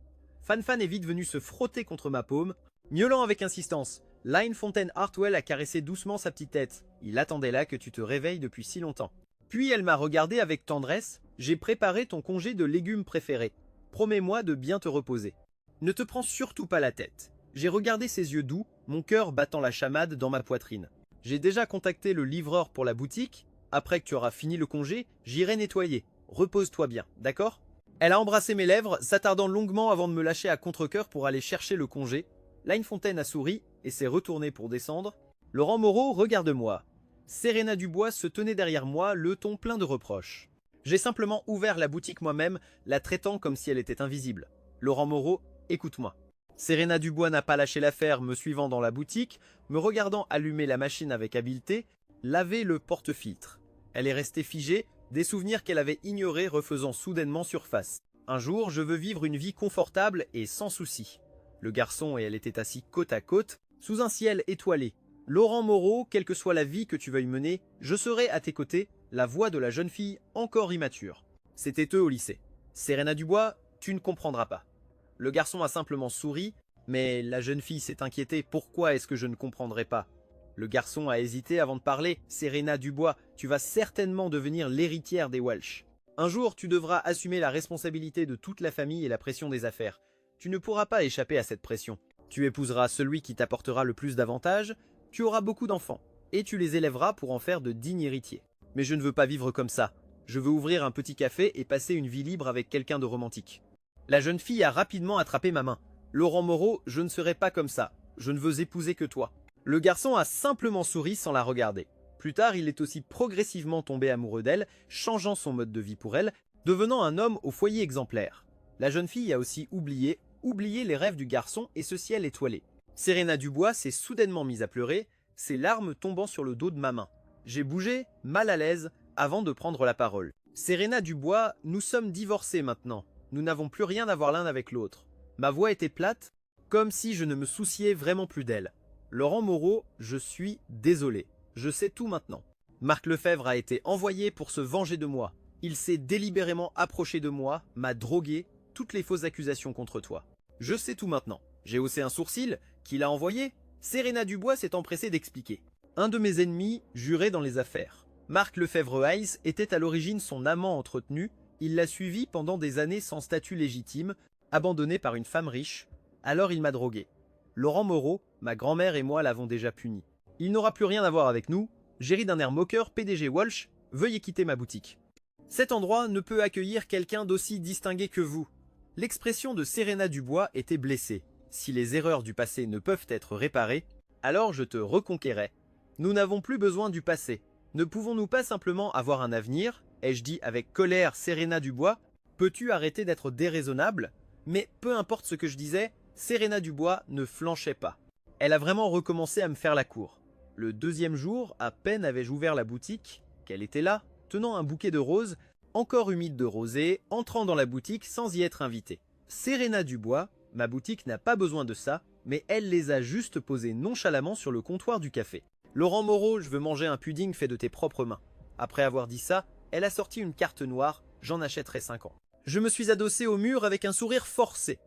Fan est vite venu se frotter contre ma paume, miaulant avec insistance. Line Fontaine Hartwell a caressé doucement sa petite tête. Il attendait là que tu te réveilles depuis si longtemps. Puis elle m'a regardé avec tendresse. J'ai préparé ton congé de légumes préféré. Promets-moi de bien te reposer. Ne te prends surtout pas la tête. J'ai regardé ses yeux doux, mon cœur battant la chamade dans ma poitrine. J'ai déjà contacté le livreur pour la boutique. Après que tu auras fini le congé, j'irai nettoyer. Repose-toi bien, d'accord? Elle a embrassé mes lèvres, s'attardant longuement avant de me lâcher à contre-cœur pour aller chercher le congé. Line Fontaine a souri et s'est retournée pour descendre. Laurent Moreau, regarde-moi. Serena Dubois se tenait derrière moi, le ton plein de reproches. J'ai simplement ouvert la boutique moi-même, la traitant comme si elle était invisible. Laurent Moreau, écoute-moi. Serena Dubois n'a pas lâché l'affaire, me suivant dans la boutique, me regardant allumer la machine avec habileté, laver le porte-filtre. Elle est restée figée, des souvenirs qu'elle avait ignorés refaisant soudainement surface. Un jour, je veux vivre une vie confortable et sans souci. Le garçon et elle étaient assis côte à côte, sous un ciel étoilé. Laurent Moreau, quelle que soit la vie que tu veuilles mener, je serai à tes côtés, la voix de la jeune fille encore immature. C'était eux au lycée. Serena Dubois, tu ne comprendras pas. Le garçon a simplement souri, mais la jeune fille s'est inquiétée. Pourquoi est-ce que je ne comprendrais pas? Le garçon a hésité avant de parler. Serena Dubois, tu vas certainement devenir l'héritière des Walsh. Un jour, tu devras assumer la responsabilité de toute la famille et la pression des affaires. Tu ne pourras pas échapper à cette pression. Tu épouseras celui qui t'apportera le plus d'avantages, tu auras beaucoup d'enfants, et tu les élèveras pour en faire de dignes héritiers. Mais je ne veux pas vivre comme ça. Je veux ouvrir un petit café et passer une vie libre avec quelqu'un de romantique. La jeune fille a rapidement attrapé ma main. Laurent Moreau, je ne serai pas comme ça. Je ne veux épouser que toi. Le garçon a simplement souri sans la regarder. Plus tard, il est aussi progressivement tombé amoureux d'elle, changeant son mode de vie pour elle, devenant un homme au foyer exemplaire. La jeune fille a aussi oublié les rêves du garçon et ce ciel étoilé. Serena Dubois s'est soudainement mise à pleurer, ses larmes tombant sur le dos de ma main. J'ai bougé, mal à l'aise, avant de prendre la parole. Serena Dubois, nous sommes divorcés maintenant. Nous n'avons plus rien à voir l'un avec l'autre. Ma voix était plate, comme si je ne me souciais vraiment plus d'elle. Laurent Moreau, je suis désolé. Je sais tout maintenant. Marc Lefebvre a été envoyé pour se venger de moi. Il s'est délibérément approché de moi, m'a drogué, toutes les fausses accusations contre toi. Je sais tout maintenant. J'ai haussé un sourcil. Qui l'a envoyé? Serena Dubois s'est empressée d'expliquer. Un de mes ennemis jurait dans les affaires. Marc Lefebvre-Hayes était à l'origine son amant entretenu. Il l'a suivi pendant des années sans statut légitime, abandonné par une femme riche. Alors il m'a drogué. Laurent Moreau, ma grand-mère et moi l'avons déjà puni. Il n'aura plus rien à voir avec nous. J'ai ri d'un air moqueur. PDG Walsh, veuillez quitter ma boutique. Cet endroit ne peut accueillir quelqu'un d'aussi distingué que vous. L'expression de Serena Dubois était blessée. Si les erreurs du passé ne peuvent être réparées, alors je te reconquérais. Nous n'avons plus besoin du passé. Ne pouvons-nous pas simplement avoir un avenir? Ai-je dit avec colère Serena Dubois? Peux-tu arrêter d'être déraisonnable? Mais peu importe ce que je disais, Serena Dubois ne flanchait pas. Elle a vraiment recommencé à me faire la cour. Le deuxième jour, à peine avais-je ouvert la boutique, qu'elle était là, tenant un bouquet de roses, encore humide de rosée, entrant dans la boutique sans y être invitée. Serena Dubois, ma boutique n'a pas besoin de ça, mais elle les a juste posés nonchalamment sur le comptoir du café. Laurent Moreau, je veux manger un pudding fait de tes propres mains. Après avoir dit ça, elle a sorti une carte noire, j'en achèterai 5 ans. Je me suis adossé au mur avec un sourire forcé.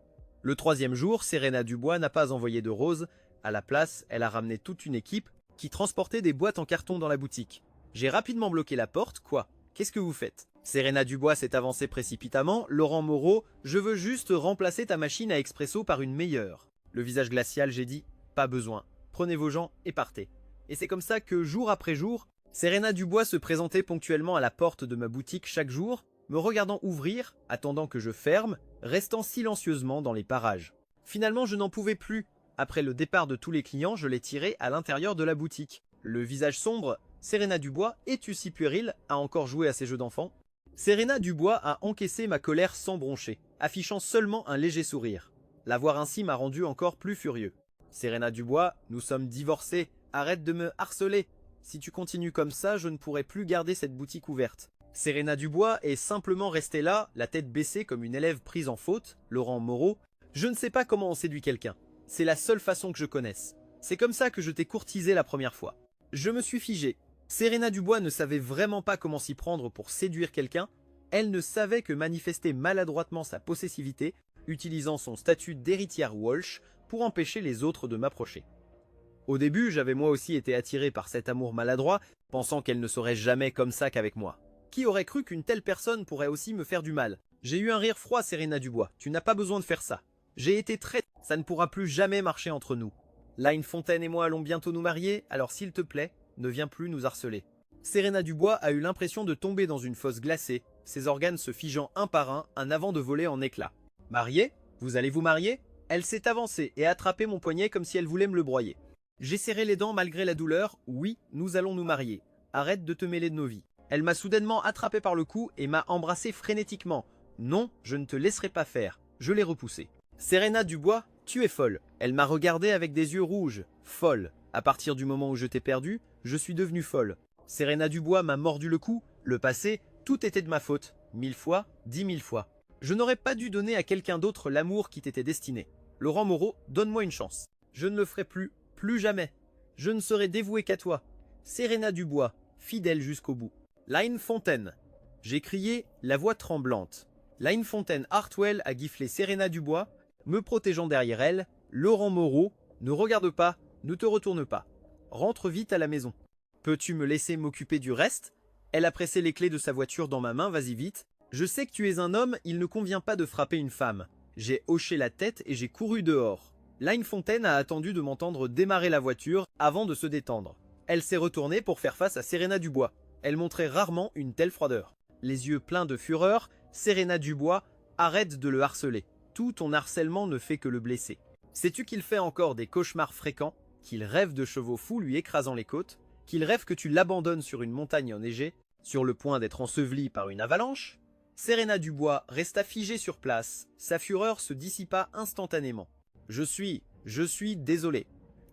Le troisième jour, Serena Dubois n'a pas envoyé de roses. À la place, elle a ramené toute une équipe qui transportait des boîtes en carton dans la boutique. J'ai rapidement bloqué la porte. Quoi? Qu'est-ce que vous faites? Serena Dubois s'est avancée précipitamment. Laurent Moreau, je veux juste remplacer ta machine à expresso par une meilleure. Le visage glacial, j'ai dit, pas besoin. Prenez vos gens et partez. Et c'est comme ça que jour après jour, Serena Dubois se présentait ponctuellement à la porte de ma boutique chaque jour, me regardant ouvrir, attendant que je ferme, restant silencieusement dans les parages. Finalement, je n'en pouvais plus. Après le départ de tous les clients, je l'ai tirée à l'intérieur de la boutique. Le visage sombre, Serena Dubois, es-tu si puérile à encore jouer à ces jeux d'enfants? Serena Dubois a encaissé ma colère sans broncher, affichant seulement un léger sourire. La voir ainsi m'a rendu encore plus furieux. Serena Dubois, nous sommes divorcés, arrête de me harceler. Si tu continues comme ça, je ne pourrai plus garder cette boutique ouverte. Serena Dubois est simplement restée là, la tête baissée comme une élève prise en faute, Laurent Moreau. Je ne sais pas comment on séduit quelqu'un. C'est la seule façon que je connaisse. C'est comme ça que je t'ai courtisé la première fois. Je me suis figé. Serena Dubois ne savait vraiment pas comment s'y prendre pour séduire quelqu'un. Elle ne savait que manifester maladroitement sa possessivité, utilisant son statut d'héritière Walsh pour empêcher les autres de m'approcher. Au début, j'avais moi aussi été attiré par cet amour maladroit, pensant qu'elle ne serait jamais comme ça qu'avec moi. Qui aurait cru qu'une telle personne pourrait aussi me faire du mal? J'ai eu un rire froid, Serena Dubois. Tu n'as pas besoin de faire ça. J'ai été très... Ça ne pourra plus jamais marcher entre nous. Line Fontaine et moi allons bientôt nous marier, alors s'il te plaît, ne viens plus nous harceler. Serena Dubois a eu l'impression de tomber dans une fosse glacée. ses organes se figeant un par un avant de voler en éclats. « Marié? Vous allez vous marier ?» Elle s'est avancée et a attrapé mon poignet comme si elle voulait me le broyer. J'ai serré les dents malgré la douleur. « Oui, nous allons nous marier. Arrête de te mêler de nos vies. » Elle m'a soudainement attrapé par le cou et m'a embrassé frénétiquement. « Non, je ne te laisserai pas faire. » Je l'ai repoussée. « Serena Dubois, tu es folle. » Elle m'a regardé avec des yeux rouges. Folle. À partir du moment où je t'ai perdu, je suis devenue folle. Serena Dubois m'a mordu le cou. Le passé, tout était de ma faute. 1000 fois, 10 000 fois. Je n'aurais pas dû donner à quelqu'un d'autre l'amour qui t'était destiné. Laurent Moreau, donne-moi une chance. Je ne le ferai plus, plus jamais. Je ne serai dévoué qu'à toi. Serena Dubois, fidèle jusqu'au bout. Line Fontaine. J'ai crié, la voix tremblante. Line Fontaine Hartwell a giflé Serena Dubois, me protégeant derrière elle. Laurent Moreau, ne regarde pas, ne te retourne pas. Rentre vite à la maison. Peux-tu me laisser m'occuper du reste? Elle a pressé les clés de sa voiture dans ma main, vas-y vite. Je sais que tu es un homme, il ne convient pas de frapper une femme. J'ai hoché la tête et j'ai couru dehors. Line Fontaine a attendu de m'entendre démarrer la voiture avant de se détendre. Elle s'est retournée pour faire face à Serena Dubois. Elle montrait rarement une telle froideur. Les yeux pleins de fureur, Serena Dubois, arrête de le harceler. Tout ton harcèlement ne fait que le blesser. Sais-tu qu'il fait encore des cauchemars fréquents, qu'il rêve de chevaux fous lui écrasant les côtes, qu'il rêve que tu l'abandonnes sur une montagne enneigée, sur le point d'être enseveli par une avalanche? Serena Dubois resta figée sur place, sa fureur se dissipa instantanément. Je suis désolé.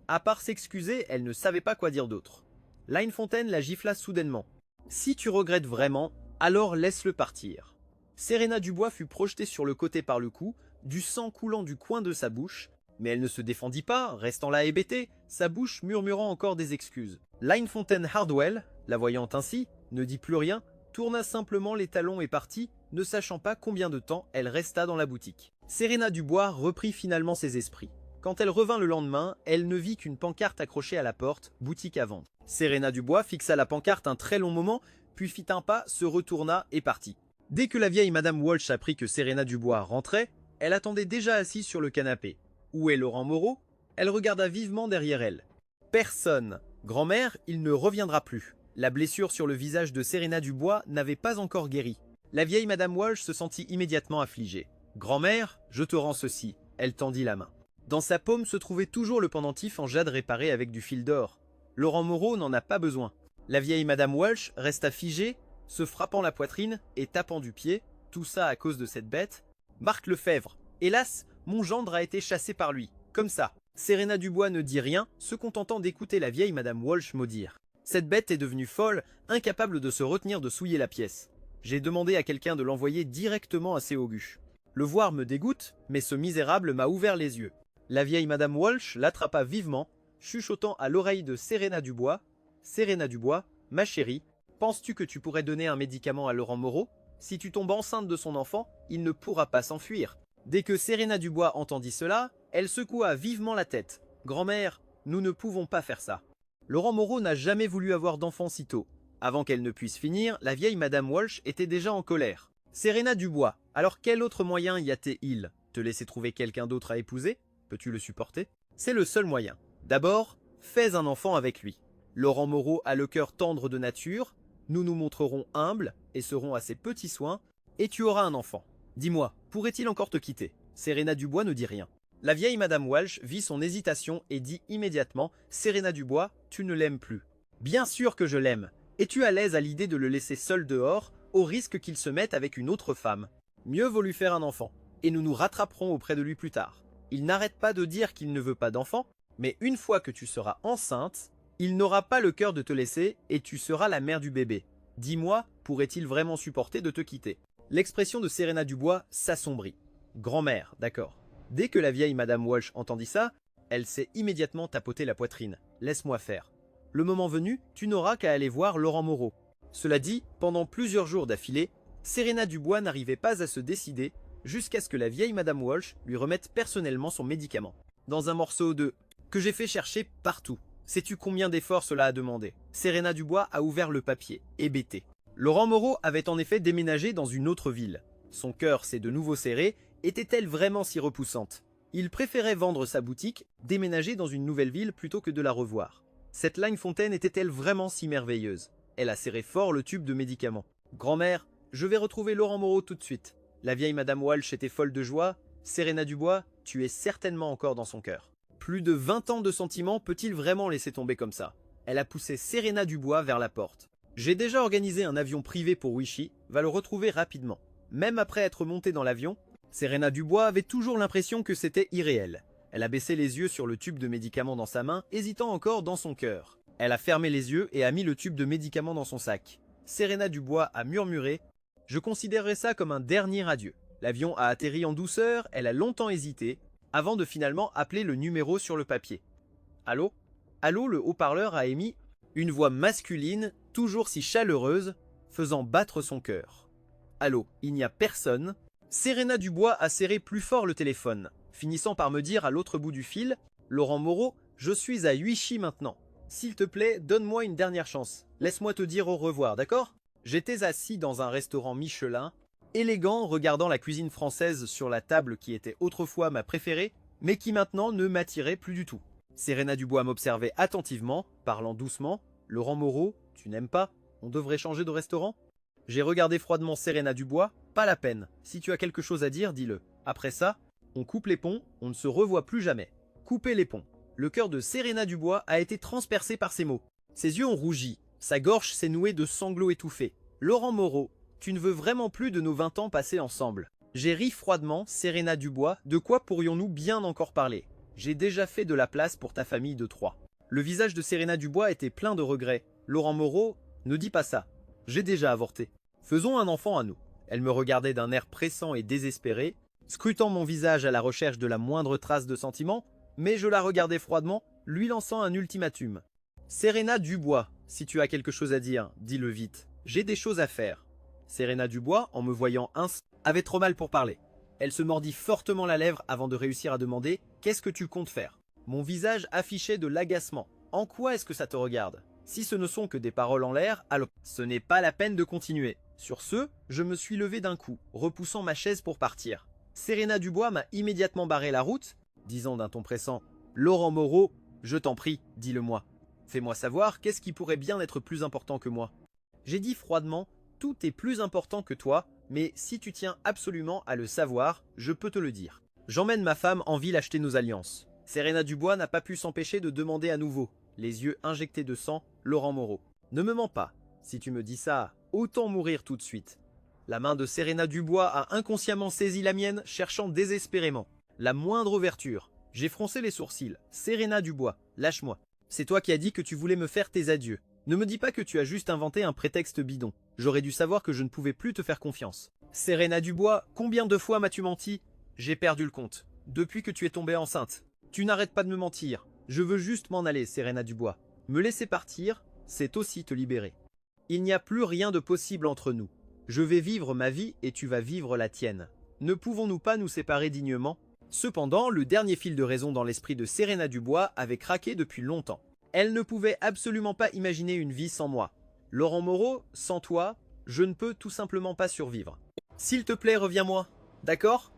À part s'excuser, elle ne savait pas quoi dire d'autre. Line Fontaine la gifla soudainement. Si tu regrettes vraiment, alors laisse-le partir. Serena Dubois fut projetée sur le côté par le cou, du sang coulant du coin de sa bouche, mais elle ne se défendit pas, restant là hébétée, sa bouche murmurant encore des excuses. Line Fontaine Hardwell, la voyant ainsi, ne dit plus rien, tourna simplement les talons et partit, ne sachant pas combien de temps elle resta dans la boutique. Serena Dubois reprit finalement ses esprits. Quand elle revint le lendemain, elle ne vit qu'une pancarte accrochée à la porte, boutique à vendre. Serena Dubois fixa la pancarte un très long moment, puis fit un pas, se retourna et partit. Dès que la vieille Madame Walsh apprit que Serena Dubois rentrait, elle attendait déjà assise sur le canapé. Où est Laurent Moreau? Elle regarda vivement derrière elle. Personne. Grand-mère, il ne reviendra plus. La blessure sur le visage de Serena Dubois n'avait pas encore guéri. La vieille Madame Walsh se sentit immédiatement affligée. Grand-mère, je te rends ceci. Elle tendit la main. Dans sa paume se trouvait toujours le pendentif en jade réparé avec du fil d'or. Laurent Moreau n'en a pas besoin. La vieille Madame Walsh resta figée, se frappant la poitrine et tapant du pied, tout ça à cause de cette bête. Marc Lefebvre. Hélas, mon gendre a été chassé par lui. Comme ça. Serena Dubois ne dit rien, se contentant d'écouter la vieille Madame Walsh maudire. Cette bête est devenue folle, incapable de se retenir de souiller la pièce. J'ai demandé à quelqu'un de l'envoyer directement à Séogu. Le voir me dégoûte, mais ce misérable m'a ouvert les yeux. La vieille Madame Walsh l'attrapa vivement, chuchotant à l'oreille de Serena Dubois. « Serena Dubois, ma chérie, penses-tu que tu pourrais donner un médicament à Laurent Moreau? Si tu tombes enceinte de son enfant, il ne pourra pas s'enfuir. » Dès que Serena Dubois entendit cela, elle secoua vivement la tête. « Grand-mère, nous ne pouvons pas faire ça. » Laurent Moreau n'a jamais voulu avoir d'enfant si tôt. Avant qu'elle ne puisse finir, la vieille Madame Walsh était déjà en colère. « Serena Dubois, alors quel autre moyen y a-t-il? Te laisser trouver quelqu'un d'autre à épouser? Peux-tu le supporter? C'est le seul moyen. D'abord, fais un enfant avec lui. Laurent Moreau a le cœur tendre de nature, nous nous montrerons humbles et serons à ses petits soins, et tu auras un enfant. Dis-moi, pourrait-il encore te quitter? » Serena Dubois ne dit rien. La vieille Madame Walsh vit son hésitation et dit immédiatement « Serena Dubois, tu ne l'aimes plus. »« Bien sûr que je l'aime. Es-tu à l'aise à l'idée de le laisser seul dehors, au risque qu'il se mette avec une autre femme? Mieux vaut lui faire un enfant, et nous nous rattraperons auprès de lui plus tard. Il n'arrête pas de dire qu'il ne veut pas d'enfant, mais une fois que tu seras enceinte, il n'aura pas le cœur de te laisser et tu seras la mère du bébé. Dis-moi, pourrait-il vraiment supporter de te quitter? » L'expression de Serena Dubois s'assombrit. Grand-mère, d'accord. Dès que la vieille Madame Walsh entendit ça, elle s'est immédiatement tapotée la poitrine. Laisse-moi faire. Le moment venu, tu n'auras qu'à aller voir Laurent Moreau. Cela dit, pendant plusieurs jours d'affilée, Serena Dubois n'arrivait pas à se décider jusqu'à ce que la vieille Madame Walsh lui remette personnellement son médicament. Dans un morceau de « que j'ai fait chercher partout ». Sais-tu combien d'efforts cela a demandé? Serena Dubois a ouvert le papier, hébété. Laurent Moreau avait en effet déménagé dans une autre ville. Son cœur s'est de nouveau serré. Était-elle vraiment si repoussante? Il préférait vendre sa boutique, déménager dans une nouvelle ville plutôt que de la revoir. Cette Line Fontaine était-elle vraiment si merveilleuse? Elle a serré fort le tube de médicaments. Grand-mère, Je vais retrouver Laurent Moreau tout de suite. La vieille Madame Walsh était folle de joie. Serena Dubois, tu es certainement encore dans son cœur. Plus de 20 ans de sentiments peut-il vraiment laisser tomber comme ça? Elle a poussé Serena Dubois vers la porte. J'ai déjà organisé un avion privé pour Wishy, va le retrouver rapidement. Même après être montée dans l'avion, Serena Dubois avait toujours l'impression que c'était irréel. Elle a baissé les yeux sur le tube de médicaments dans sa main, hésitant encore dans son cœur. Elle a fermé les yeux et a mis le tube de médicaments dans son sac. Serena Dubois a murmuré « Je considérerais ça comme un dernier adieu ». L'avion a atterri en douceur, elle a longtemps hésité, avant de finalement appeler le numéro sur le papier. « Allô ?» Allô, le haut-parleur a émis une voix masculine, toujours si chaleureuse, faisant battre son cœur. « Allô, il n'y a personne ?» Serena Dubois a serré plus fort le téléphone, finissant par me dire à l'autre bout du fil « Laurent Moreau, je suis à Wishy maintenant. S'il te plaît, donne-moi une dernière chance. Laisse-moi te dire au revoir, d'accord ?» J'étais assis dans un restaurant Michelin, élégant, regardant la cuisine française sur la table qui était autrefois ma préférée, mais qui maintenant ne m'attirait plus du tout. Serena Dubois m'observait attentivement, parlant doucement. « Laurent Moreau, tu n'aimes pas? On devrait changer de restaurant ?» J'ai regardé froidement Serena Dubois. « Pas la peine. Si tu as quelque chose à dire, dis-le. Après ça, on coupe les ponts, on ne se revoit plus jamais. » Couper les ponts. Le cœur de Serena Dubois a été transpercé par ces mots. Ses yeux ont rougi. Sa gorge s'est nouée de sanglots étouffés. « Laurent Moreau, tu ne veux vraiment plus de nos 20 ans passés ensemble. » J'ai ri froidement. « Serena Dubois, de quoi pourrions-nous bien encore parler? J'ai déjà fait de la place pour ta famille de 3. » Le visage de Serena Dubois était plein de regrets. « Laurent Moreau, ne dis pas ça. J'ai déjà avorté. Faisons un enfant à nous. » Elle me regardait d'un air pressant et désespéré, scrutant mon visage à la recherche de la moindre trace de sentiment, mais je la regardais froidement, lui lançant un ultimatum. « Serena Dubois, si tu as quelque chose à dire, dis-le vite. J'ai des choses à faire. » Serena Dubois, en me voyant avait trop mal pour parler. Elle se mordit fortement la lèvre avant de réussir à demander « Qu'est-ce que tu comptes faire ?» Mon visage affichait de l'agacement. « En quoi est-ce que ça te regarde ? Si ce ne sont que des paroles en l'air, alors ce n'est pas la peine de continuer. » Sur ce, je me suis levé d'un coup, repoussant ma chaise pour partir. Serena Dubois m'a immédiatement barré la route, disant d'un ton pressant « Laurent Moreau, je t'en prie, dis-le-moi. Fais-moi savoir qu'est-ce qui pourrait bien être plus important que moi. » J'ai dit froidement « Tout est plus important que toi, mais si tu tiens absolument à le savoir, je peux te le dire. J'emmène ma femme en ville acheter nos alliances. » Serena Dubois n'a pas pu s'empêcher de demander à nouveau, les yeux injectés de sang, « Laurent Moreau, ne me mens pas. Si tu me dis ça, autant mourir tout de suite. » La main de Serena Dubois a inconsciemment saisi la mienne, cherchant désespérément. La moindre ouverture. J'ai froncé les sourcils. « Serena Dubois, lâche-moi. C'est toi qui as dit que tu voulais me faire tes adieux. Ne me dis pas que tu as juste inventé un prétexte bidon. J'aurais dû savoir que je ne pouvais plus te faire confiance. » Serena Dubois, combien de fois m'as-tu menti? J'ai perdu le compte. Depuis que tu es tombée enceinte. Tu n'arrêtes pas de me mentir. Je veux juste m'en aller, Serena Dubois. Me laisser partir, c'est aussi te libérer. Il n'y a plus rien de possible entre nous. Je vais vivre ma vie et tu vas vivre la tienne. Ne pouvons-nous pas nous séparer dignement? Cependant, le dernier fil de raison dans l'esprit de Serena Dubois avait craqué depuis longtemps. Elle ne pouvait absolument pas imaginer une vie sans moi. Laurent Moreau, sans toi, je ne peux tout simplement pas survivre. S'il te plaît, reviens-moi. D'accord?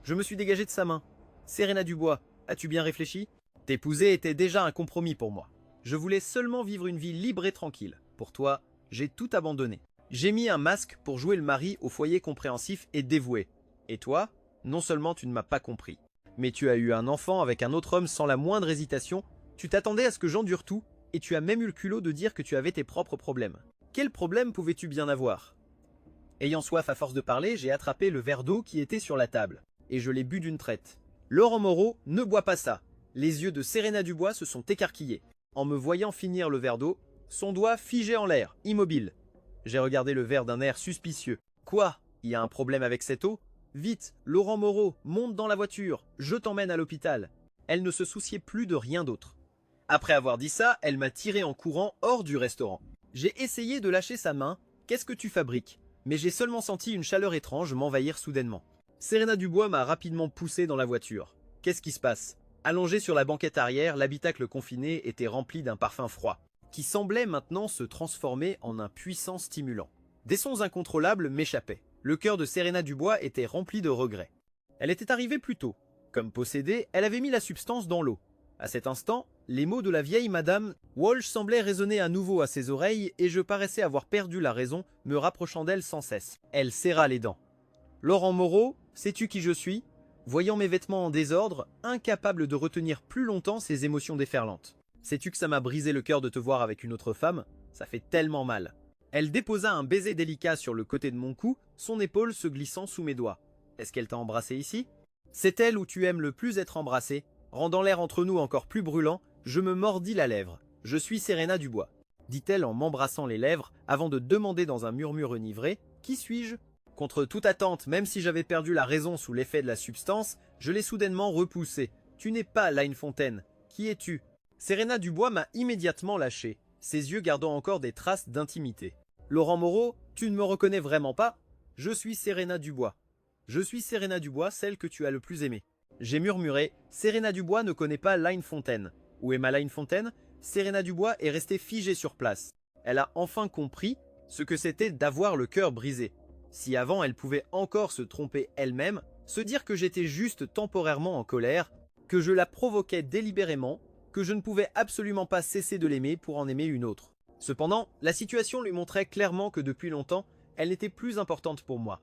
Je me suis dégagé de sa main. Serena Dubois, as-tu bien réfléchi? T'épouser était déjà un compromis pour moi. Je voulais seulement vivre une vie libre et tranquille. Pour toi, j'ai tout abandonné. J'ai mis un masque pour jouer le mari au foyer compréhensif et dévoué. Et toi, non seulement tu ne m'as pas compris, mais tu as eu un enfant avec un autre homme sans la moindre hésitation, tu t'attendais à ce que j'endure tout, et tu as même eu le culot de dire que tu avais tes propres problèmes. Quels problèmes pouvais-tu bien avoir? Ayant soif à force de parler, j'ai attrapé le verre d'eau qui était sur la table, et je l'ai bu d'une traite. Laurent Moreau, ne bois pas ça. Les yeux de Serena Dubois se sont écarquillés. En me voyant finir le verre d'eau, son doigt figé en l'air, immobile. J'ai regardé le verre d'un air suspicieux. Quoi? Il y a un problème avec cette eau? Vite, Laurent Moreau, monte dans la voiture, je t'emmène à l'hôpital. Elle ne se souciait plus de rien d'autre. Après avoir dit ça, elle m'a tiré en courant hors du restaurant. J'ai essayé de lâcher sa main. Qu'est-ce que tu fabriques? Mais j'ai seulement senti une chaleur étrange m'envahir soudainement. Serena Dubois m'a rapidement poussé dans la voiture. Qu'est-ce qui se passe? Allongé sur la banquette arrière, l'habitacle confiné était rempli d'un parfum froid, qui semblait maintenant se transformer en un puissant stimulant. Des sons incontrôlables m'échappaient. Le cœur de Serena Dubois était rempli de regrets. Elle était arrivée plus tôt. Comme possédée, elle avait mis la substance dans l'eau. À cet instant, Les mots de la vieille madame Walsh semblaient résonner à nouveau à ses oreilles et je paraissais avoir perdu la raison, me rapprochant d'elle sans cesse. Elle serra les dents. « Laurent Moreau, sais-tu qui je suis ?» Voyant mes vêtements en désordre, incapable de retenir plus longtemps ses émotions déferlantes. « Sais-tu que ça m'a brisé le cœur de te voir avec une autre femme? Ça fait tellement mal. » Elle déposa un baiser délicat sur le côté de mon cou, son épaule se glissant sous mes doigts. « Est-ce qu'elle t'a embrassé ici ?»« C'est elle où tu aimes le plus être embrassé. » Rendant l'air entre nous encore plus brûlant, je me mordis la lèvre. « Je suis Serena Dubois, » dit-elle en m'embrassant les lèvres avant de demander dans un murmure enivré « Qui suis-je » Contre toute attente, même si j'avais perdu la raison sous l'effet de la substance, je l'ai soudainement repoussé. « Tu n'es pas Line Fontaine. Qui es-tu » Serena Dubois m'a immédiatement lâché, ses yeux gardant encore des traces d'intimité. « Laurent Moreau, tu ne me reconnais vraiment pas ? Je suis Serena Dubois. Je suis Serena Dubois, celle que tu as le plus aimée. » J'ai murmuré, Serena Dubois ne connaît pas Line Fontaine. Où est ma Line Fontaine? Serena Dubois est restée figée sur place. Elle a enfin compris ce que c'était d'avoir le cœur brisé. Si avant elle pouvait encore se tromper elle-même, se dire que j'étais juste temporairement en colère, que je la provoquais délibérément, que je ne pouvais absolument pas cesser de l'aimer pour en aimer une autre. Cependant, la situation lui montrait clairement que depuis longtemps, elle n'était plus importante pour moi.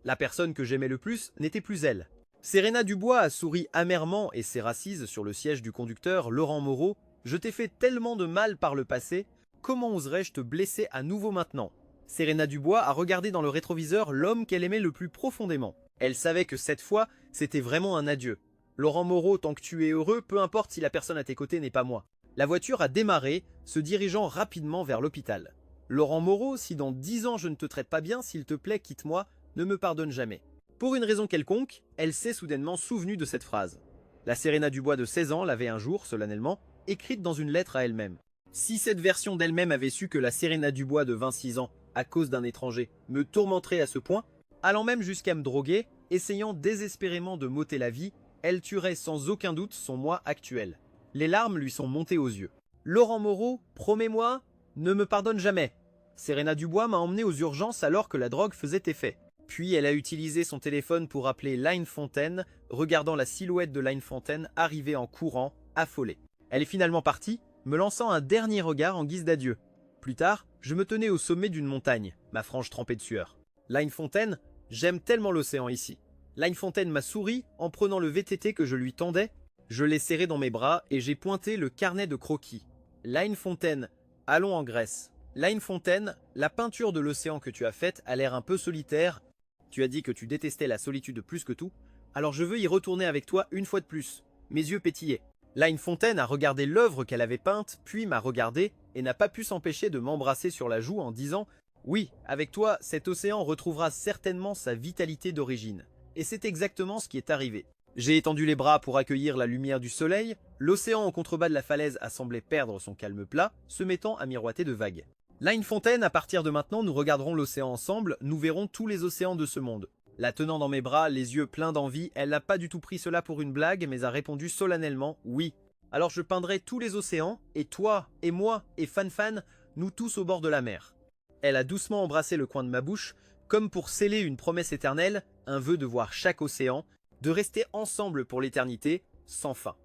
La personne que j'aimais le plus n'était plus elle. Serena Dubois a souri amèrement et s'est assise sur le siège du conducteur Laurent Moreau. « Je t'ai fait tellement de mal par le passé, comment oserais-je te blesser à nouveau maintenant ?» Serena Dubois a regardé dans le rétroviseur l'homme qu'elle aimait le plus profondément. Elle savait que cette fois, c'était vraiment un adieu. « Laurent Moreau, tant que tu es heureux, peu importe si la personne à tes côtés n'est pas moi. » La voiture a démarré, se dirigeant rapidement vers l'hôpital. « Laurent Moreau, si dans 10 ans je ne te traite pas bien, s'il te plaît, quitte-moi, ne me pardonne jamais. » Pour une raison quelconque, elle s'est soudainement souvenue de cette phrase. La Serena Dubois de 16 ans l'avait un jour, solennellement, écrite dans une lettre à elle-même. Si cette version d'elle-même avait su que la Serena Dubois de 26 ans, à cause d'un étranger, me tourmenterait à ce point, allant même jusqu'à me droguer, essayant désespérément de m'ôter la vie, elle tuerait sans aucun doute son moi actuel. Les larmes lui sont montées aux yeux. « Laurent Moreau, promets-moi, ne me pardonne jamais. » Serena Dubois m'a emmené aux urgences alors que la drogue faisait effet. Puis elle a utilisé son téléphone pour appeler Line Fontaine, regardant la silhouette de Line Fontaine arriver en courant, affolée. Elle est finalement partie, me lançant un dernier regard en guise d'adieu. Plus tard, je me tenais au sommet d'une montagne, ma frange trempée de sueur. Line Fontaine, j'aime tellement l'océan ici. Line Fontaine m'a souri en prenant le VTT que je lui tendais. Je l'ai serré dans mes bras et j'ai pointé le carnet de croquis. Line Fontaine, allons en Grèce. Line Fontaine, la peinture de l'océan que tu as faite a l'air un peu solitaire. Tu as dit que tu détestais la solitude plus que tout, alors je veux y retourner avec toi une fois de plus. Mes yeux pétillaient. Line Fontaine a regardé l'œuvre qu'elle avait peinte, puis m'a regardé et n'a pas pu s'empêcher de m'embrasser sur la joue en disant « Oui, avec toi, cet océan retrouvera certainement sa vitalité d'origine. » Et c'est exactement ce qui est arrivé. J'ai étendu les bras pour accueillir la lumière du soleil, l'océan en contrebas de la falaise a semblé perdre son calme plat, se mettant à miroiter de vagues. Line Fontaine, à partir de maintenant, nous regarderons l'océan ensemble, nous verrons tous les océans de ce monde. La tenant dans mes bras, les yeux pleins d'envie, elle n'a pas du tout pris cela pour une blague, mais a répondu solennellement « oui ». Alors je peindrai tous les océans, et toi, et moi, et Fan, nous tous au bord de la mer. Elle a doucement embrassé le coin de ma bouche, comme pour sceller une promesse éternelle, un vœu de voir chaque océan, de rester ensemble pour l'éternité, sans fin.